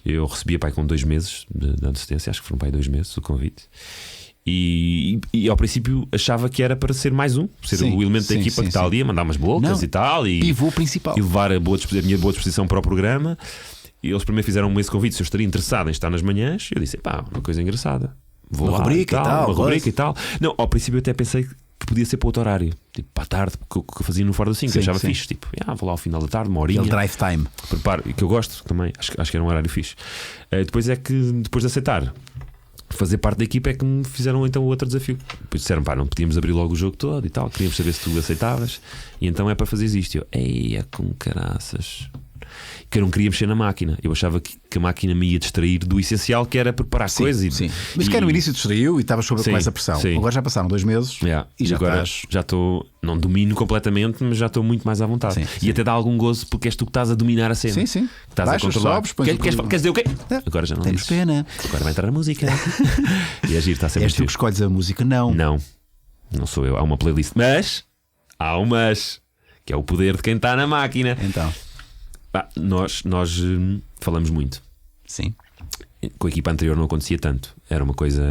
eu recebia com 2 meses de antecedência, acho que foram 2 meses o convite. E ao princípio achava que era para ser mais o elemento da equipa que está ali a mandar umas bocas e tal, e pivô principal, e levar a minha boa disposição para o programa. E eles primeiro fizeram esse convite se eu estaria interessado em estar nas manhãs. Eu disse: uma coisa engraçada, vou lá, rubrica uma rubrica e tal. Não, ao princípio eu até pensei que podia ser para outro horário, tipo para a tarde, que eu fazia no Fora do 5, eu achava fixe, tipo, vou lá ao final da tarde, 1 horinha. Aquele drive time. Preparo, que eu gosto também, acho que era um horário fixe. Depois de aceitar fazer parte da equipa, é que me fizeram então outro desafio. Depois disseram: não podíamos abrir logo o jogo todo e tal, queríamos saber se tu aceitavas, e então é para fazer isto. Eu, com caraças, que eu não queria mexer na máquina. Eu achava que a máquina me ia distrair do essencial, que era preparar coisas. Sim. Mas que no início distraiu e estavas sob essa pressão. Agora já passaram 2 meses e agora já estou, não domino completamente, mas já estou muito mais à vontade. E até dá algum gozo, porque és tu que estás a dominar a cena. Sim. Estás a controlar. Queres dizer o quê? Agora já não temos pena. Agora vai entrar a música. E a giro está sempre. És tu que escolhes a música? Não sou eu. Há uma playlist, mas há um mas, que é o poder de quem está na máquina. Então nós falamos muito. Sim. Com a equipa anterior não acontecia tanto. Era uma coisa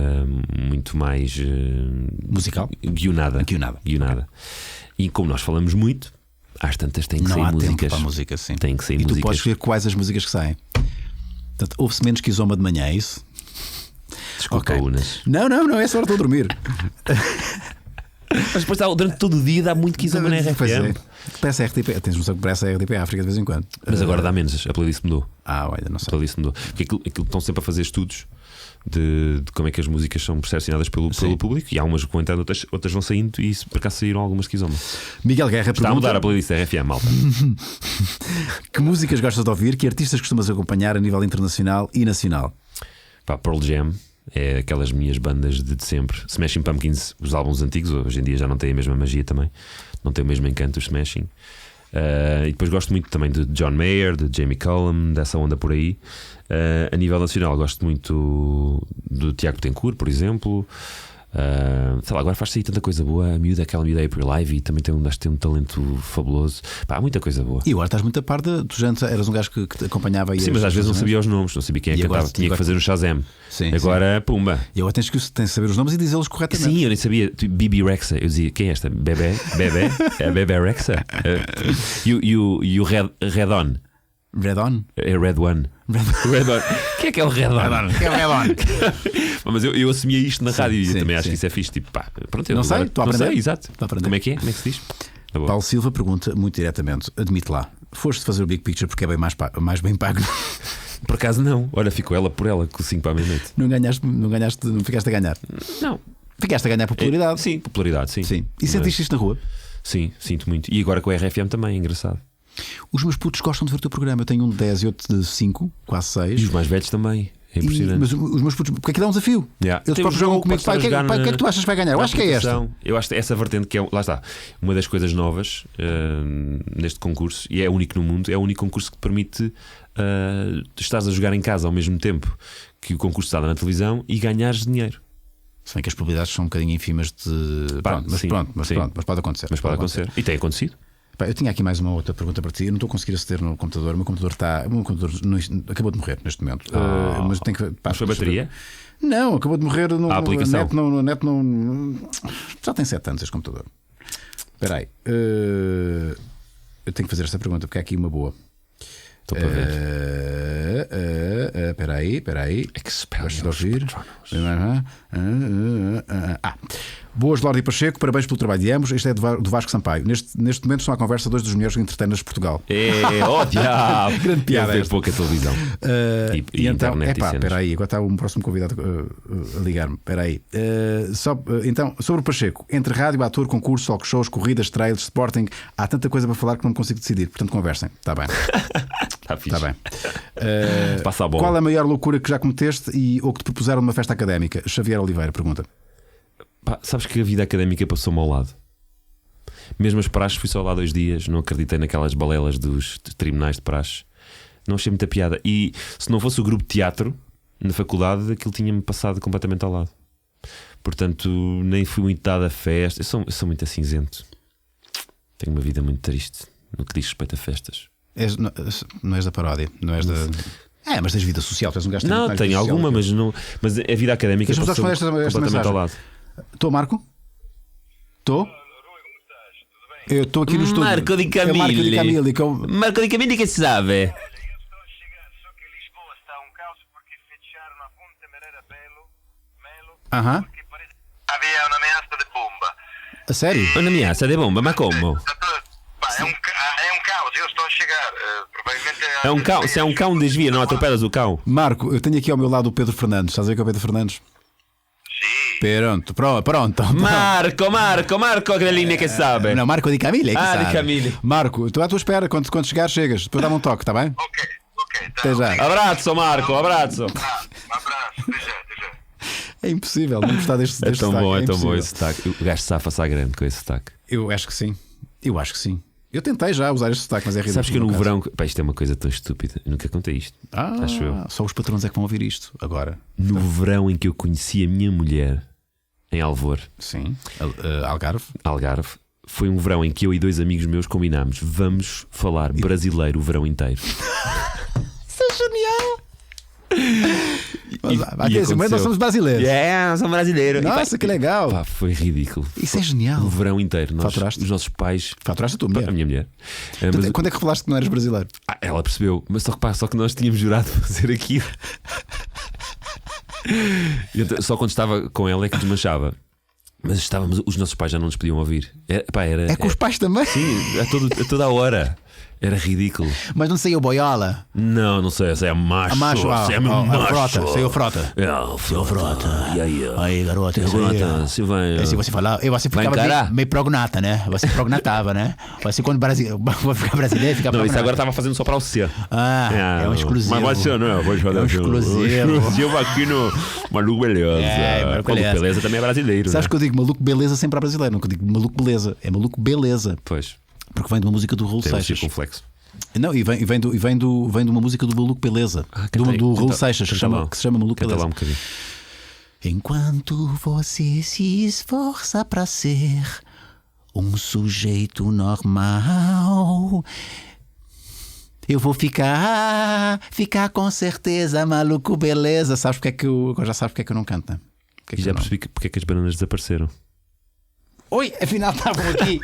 muito mais musical, guionada. E como nós falamos muito, às tantas tem que sair músicas. Tempo para a música, sim. Tem que sair músicas. E tu podes escolher quais as músicas que saem. Portanto, ouve-se menos que Kizomba de manhã, é isso? Desculpa, Unas. Não, é só hora de eu dormir. Mas depois durante todo o dia dá muito Kizomba na Pois é. RFM. Parece a RTP. Tens noção que parece a RTP África de vez em quando. Mas agora dá menos, a playlist mudou. Olha, não A sei. playlist mudou. Porque aquilo estão sempre a fazer estudos de como é que as músicas são percepcionadas pelo público, e há umas que vão entrando, outras vão saindo, e por acaso saíram algumas de Kizomba. Miguel Guerra Está a pergunta: mudar a playlist da RFM, malta. que músicas gostas de ouvir? Que artistas costumas acompanhar a nível internacional e nacional? Pá, Pearl Jam é aquelas minhas bandas de sempre. Smashing Pumpkins, os álbuns antigos, hoje em dia já não têm a mesma magia também, não tem o mesmo encanto os Smashing. E depois gosto muito também de John Mayer, de Jamie Cullum, dessa onda por aí. A nível nacional gosto muito do Tiago Betancourt, por exemplo. Sei lá, agora faz sair tanta coisa boa. Aquela miúda April Live também tem um talento fabuloso. Pá, há muita coisa boa. E agora estás muito a par tu já eras um gajo que te acompanhava aí. Sim, mas às vezes não sabia os nomes, não sabia quem é que cantava. Tinha que fazer um Shazam. Sim, agora, pumba. E agora tens que saber os nomes e dizê-los corretamente. Sim, eu nem sabia. Bibi Rexa, eu dizia, quem é esta? Bebé? É a Bebé Rexa? E o Red On. Red On? É Red One. Red On. Quem é que é o Red On? Quem é o Red On? Mas eu assumia isto na rádio e sim, também acho sim. que isso é fixe. Tipo, pá, pronto, eu Não sei, agora- estou a não aprender. sei, exato. Estou a aprender. Como é que é? Como é que se diz? Tá bom. Paulo Silva pergunta muito diretamente: admite lá, foste fazer o Big Picture porque é bem mais bem pago? Por acaso não. Olha, ficou ela por ela com 5 para a meia-noite. Não ficaste a ganhar. Não. Ficaste a ganhar popularidade. Sim, popularidade, sim. Sim. E sentiste isto na rua? Sim, sinto muito. E agora com a RFM também, é engraçado. Os meus putos gostam de ver o teu programa. Eu tenho um de 10 e outro de 5, quase 6. E os mais velhos também. É impressionante. Mas os meus putos, porque aquilo é um desafio. Yeah. Eles Temos próprios jogam jogo, comigo. pode estar a Pai, o jogar que é que tu achas que vai ganhar? Eu acho que é esta. aplicação. Eu acho que essa vertente que é, lá está, uma das coisas novas neste concurso, e é único no mundo, é o único concurso que te permite estás a jogar em casa ao mesmo tempo que o concurso está na televisão e ganhares dinheiro. Se bem que as probabilidades são um bocadinho ínfimas de. Pá, Mas sim, mas sim. pode acontecer. Mas pode acontecer. E tem acontecido. Pá, eu tinha aqui mais uma outra pergunta para ti. Eu não estou a conseguir aceder no computador. O meu computador acabou de morrer neste momento. Mas tem que. Pá, Mas foi bateria? Não, acabou de morrer no A aplicação. net já tem 7 anos este computador. Espera aí. Eu tenho que fazer esta pergunta porque há aqui uma boa. Estou para ver. Espera aí. Gostas de ouvir? Boas, Lorde e Pacheco, parabéns pelo trabalho de ambos. Este é do Vasco Sampaio. Neste momento estão à conversa dois dos melhores entertainers de Portugal. Diabo! Grande piada Eu esta. veio pouca televisão. E então, internet e cenas. espera aí, agora está um próximo convidado a ligar-me. Espera aí. Então, sobre o Pacheco, entre rádio, ator, concurso, talk shows, corridas, trails, sporting, há tanta coisa para falar que não me consigo decidir. Portanto, conversem. Está bem. Está fixe. Está bem. Passa a bola. Qual é a maior loucura que já cometeste ou que te propuseram numa festa académica? Xavier Oliveira pergunta. Pá, sabes que a vida académica passou-me ao lado. Mesmo as praxes, fui só lá 2 dias. Não acreditei naquelas balelas dos tribunais de praxe. Não achei muita piada. E se não fosse o grupo de teatro na faculdade, aquilo tinha-me passado completamente ao lado. Portanto, nem fui muito dado a festa. Eu sou muito cinzento. Tenho uma vida muito triste no que diz respeito a festas. Não és da paródia, não és da. Mas tens vida social, tu és um gajo que tem Não, mais tenho vida social alguma, que eu. mas a vida académica Deixa-me só passou responder esta completamente mensagem. ao lado. Estou, Marco? Estou? Eu estou aqui no estúdio. Marco Di É o Marco Di Camilli. Camilli. Marco Di Camilli che sabe? Eu estou a chegar, só que Lisboa está um caos porque fecharam a Ponte Merera Melo Aham. porque parece havia uma ameaça de bomba. A sério? Una ameaça de bomba, ma como? É um caos, eu estou a chegar. Provavelmente É um cão, se é um cão desvia, não atropelas o cão. Marco, eu tenho aqui ao meu lado o Pedro Fernandes. Estás a ver que é o Pedro Fernandes? Sim. Pronto. Marco, aquela linha que sabe. Não, Marco Di Camilli. É que Ah, Di sabe. Camilli. Marco, estou à tua espera. Quando chegar, chegas. Depois dá-me um toque, está bem? Ok, tá. Até já. Abraço, Marco, abraço. Um abraço, até já. É impossível não gostar deste É tão sotaque, bom, é tão bom impossível. esse sotaque. O gajo safa-se à grande com esse sotaque. Eu acho que sim. Eu tentei já usar este sotaque, mas é ridículo. Sabes que eu no caso. verão. Pá, isto é uma coisa tão estúpida. Eu nunca contei isto. Acho eu. Só os patrões é que vão ouvir isto agora. No verão em que eu conheci a minha mulher em Alvor, Sim. Algarve. Algarve, foi um verão em que eu e 2 amigos meus combinámos: vamos falar brasileiro o verão inteiro. Isso é genial! E Mas aconteceu. nós somos brasileiros. Nós somos brasileiros. Nossa, que legal! Pá, foi ridículo. Isso é genial. O verão inteiro. Nós, Faturaste? os nossos pais. Faturaste a tua A mulher. minha mulher. Portanto, quando é que revelaste que não eras brasileiro? Ela percebeu, mas só que nós tínhamos jurado fazer aquilo. E então, só quando estava com ela é que desmanchava. Mas os nossos pais já não nos podiam ouvir. Era, É com os pais também. Sim, a toda a hora. Era ridículo. Mas não saiu boiola. Não sei, essa é macho. A macho, essa é mesmo a macho. frota. Saiu frota. Frota. E aí, garota. garota, se vai. Se você falar, você ficava encarar? meio prognata, né? Você prognatava, né? Você quando vai ficar brasileiro, fica Não, isso prognata. agora estava fazendo só para o C. É um exclusivo. Mas você não, vou fazer um exclusivo aqui no Maluco Beleza. Maluco Maluco Beleza. Beleza também é brasileiro. Sabes né? que eu digo maluco beleza sempre a brasileiro, nunca digo maluco beleza. É maluco beleza. Pois, Porque vem de uma música do Raul tem um Seixas. circunflexo. Não, e vem de uma música do Maluco Beleza. Do Raul Seixas, que se chama Maluco Canta lá Beleza. um bocadinho. Enquanto você se esforça para ser um sujeito normal, eu vou ficar com certeza maluco beleza. Sabes porque é que já sabes porque é que eu não canto, né? Porque é E que já eu não- percebi porque é que as bananas desapareceram. Oi, afinal estavam aqui.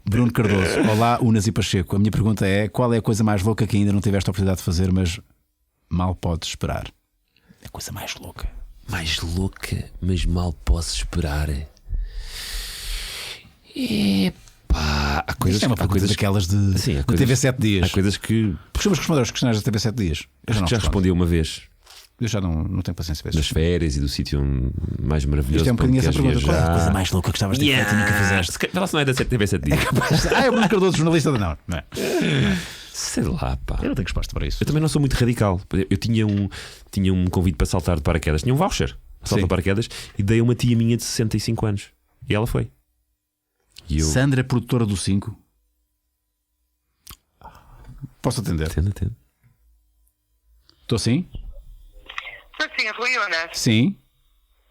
Bruno Cardoso, olá Unas e Pacheco. A minha pergunta é: qual é a coisa mais louca que ainda não tiveste a oportunidade de fazer, mas mal podes esperar? É a coisa mais louca. Mais louca, mas mal posso esperar. Epá, há coisas, Isto é uma há pergunta coisas daquelas de, Sim, há de coisas- TV 7 dias. Há coisas que Costumas responder aos questionários da TV 7 dias? Eu acho que já respondo. respondi uma vez. Eu já não tenho paciência para Das isso. férias e do sítio mais maravilhoso. Isto é um para onde bocadinho essa queres pergunta. Qual é a viajar. coisa mais louca que gostavas de ter feito e nunca fizeste? Vê lá se não é da TV 7 dias. É o Bruno Cardoso, jornalista. Não é. Sei lá, pá. Eu não tenho resposta para isso. Eu também não sou muito radical. Eu tinha um convite para saltar de paraquedas. Tinha um voucher para saltar Sim. de paraquedas e dei a uma tia minha de 65 anos. E ela foi. E eu. Sandra, produtora do 5. Posso atender? Atende. Estou sim? Estou sim, Rui Unas. Sim.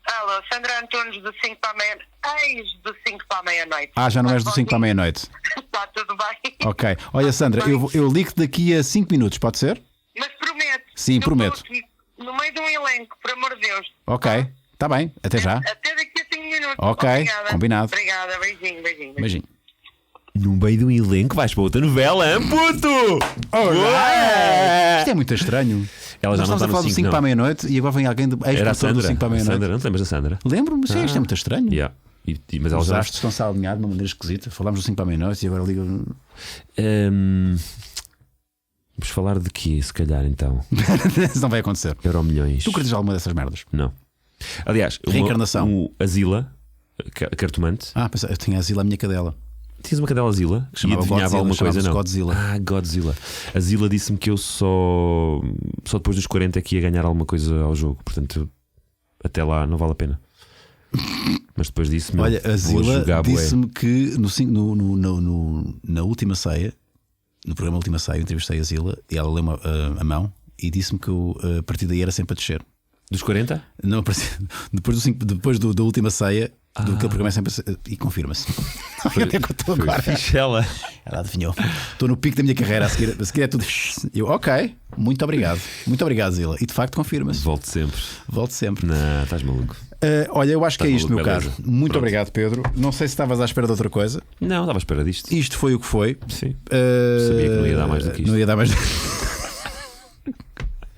Alô, Sandra Antunes do 5 para a meia-noite. Eis do 5 para a meia-noite. Já não és do 5 para a meia-noite. Está tudo bem. Ok. Olha, Sandra, eu ligo-te daqui a 5 minutos, pode ser? Mas prometo. Sim, eu prometo. estou aqui no meio de um elenco, por amor de Deus. Ok. Está bem. Até já. Até daqui a 5 minutos. Ok, Obrigada. combinado. Obrigada, beijinho. Beijinho. No meio de um elenco vais para outra novela, hein, puto! Isto é muito estranho. Ela já Nós não estamos está a falar no do 5, 5 não. para a meia-noite e agora vem alguém do Era a ex-produtor do Sandra. 5 para a A meia-noite. Sandra, não te lembras da Sandra? Lembro-me, sim, isto é muito estranho. Yeah. Mas ela Os já. astros estão-se a alinhar de uma maneira esquisita. Falámos do 5 para a meia-noite e agora ligo. Vamos falar de quê, se calhar, então? Isso não vai acontecer. Euromilhões. Tu acreditas em alguma dessas merdas? Não. Aliás, Reencarnação. A Zila, a cartomante. Pensa, eu tinha asilo à minha cadela. Tinhas uma cadela Zila que Chamava adivinhava alguma Godzilla, coisa, não? chamava-se Godzilla. Godzilla. A Zila disse-me que eu só depois dos 40 é que ia ganhar alguma coisa ao jogo. Portanto, até lá não vale a pena. Mas depois disse-me: Olha, a vou Zila jogar bué. disse-me que na última ceia, no programa Última Ceia, eu entrevistei a Zila e ela leu a mão e disse-me que a partir daí era sempre a descer. Dos 40? Não, depois da última ceia, do aquele programa é sempre e confirma-se. Até que eu estou agora. Fixe ela. Ela adivinhou. Estou no pico da minha carreira. A seguir é tudo. Eu, ok, muito obrigado. Muito obrigado, Zila. E de facto confirma-se. Volto sempre. Volto sempre. Não, estás maluco. Olha, eu acho que é Estás isto, meu maluco, caro. beleza. Muito Pronto. obrigado, Pedro. Não sei se estavas à espera de outra coisa. Não, estava à espera disto. Isto foi o que foi. Sim. Sabia que não ia dar mais do que isto. Não ia dar mais do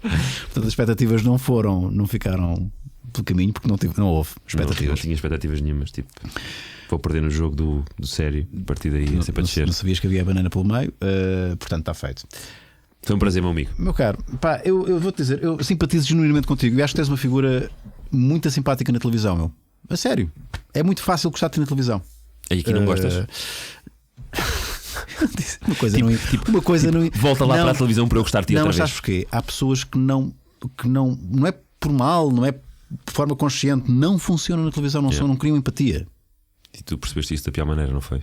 Portanto, as expectativas não ficaram pelo caminho porque não houve Não expectativas. tinha expectativas nenhumas. Tipo, vou perder no jogo do sério. A partir daí é sempre a descer. Não sabias que havia a banana pelo meio, portanto está feito. Foi um prazer, meu amigo. Meu caro, pá, eu vou-te dizer, eu simpatizo genuinamente contigo e acho que tens uma figura muito simpática na televisão, meu. A sério, é muito fácil gostar de ti na televisão. E aqui não gostas? Uma coisa uma coisa não. Volta lá não, para a televisão para eu gostar de ti não, outra mas vez. sabes porquê? Há pessoas que não é por mal, não é de forma consciente, não funcionam na televisão, não criam empatia. E tu percebeste isso da pior maneira, não foi?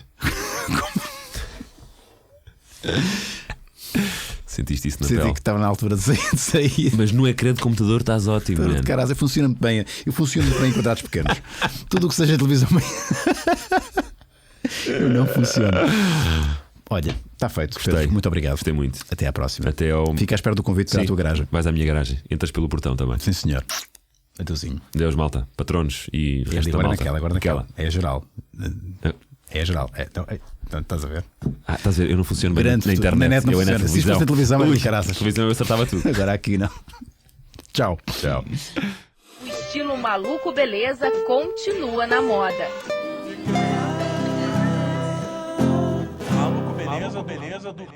Sentiste isso na Senti pele. que estava na altura de sair. Mas no ecrã de computador estás ótimo, De man. caralho, funciona muito bem. Eu funciono muito bem em quadrados pequenos. Tudo o que seja televisão. Eu não funciono. Olha, está feito. Gostei. Pedro, muito obrigado. Gostei muito. Até à próxima. Até ao. Fica à espera do convite para Sim. a tua garagem. Vais à minha garagem. Entras pelo portão também. Sim, senhor. Adeusinho. Deus, malta. Patronos e resto da Agora malta. naquela, agora naquela. É a geral. É a geral. Então, estás a ver? Estás a ver? Eu não funciono bem Garante-te, na internet. na net não eu é na funciona. Se isto televisão. fosse na televisão, era Ui, de caraças. na televisão eu acertava tudo. Agora aqui não. Tchau. Tchau. O estilo maluco beleza continua na moda. Maluco beleza do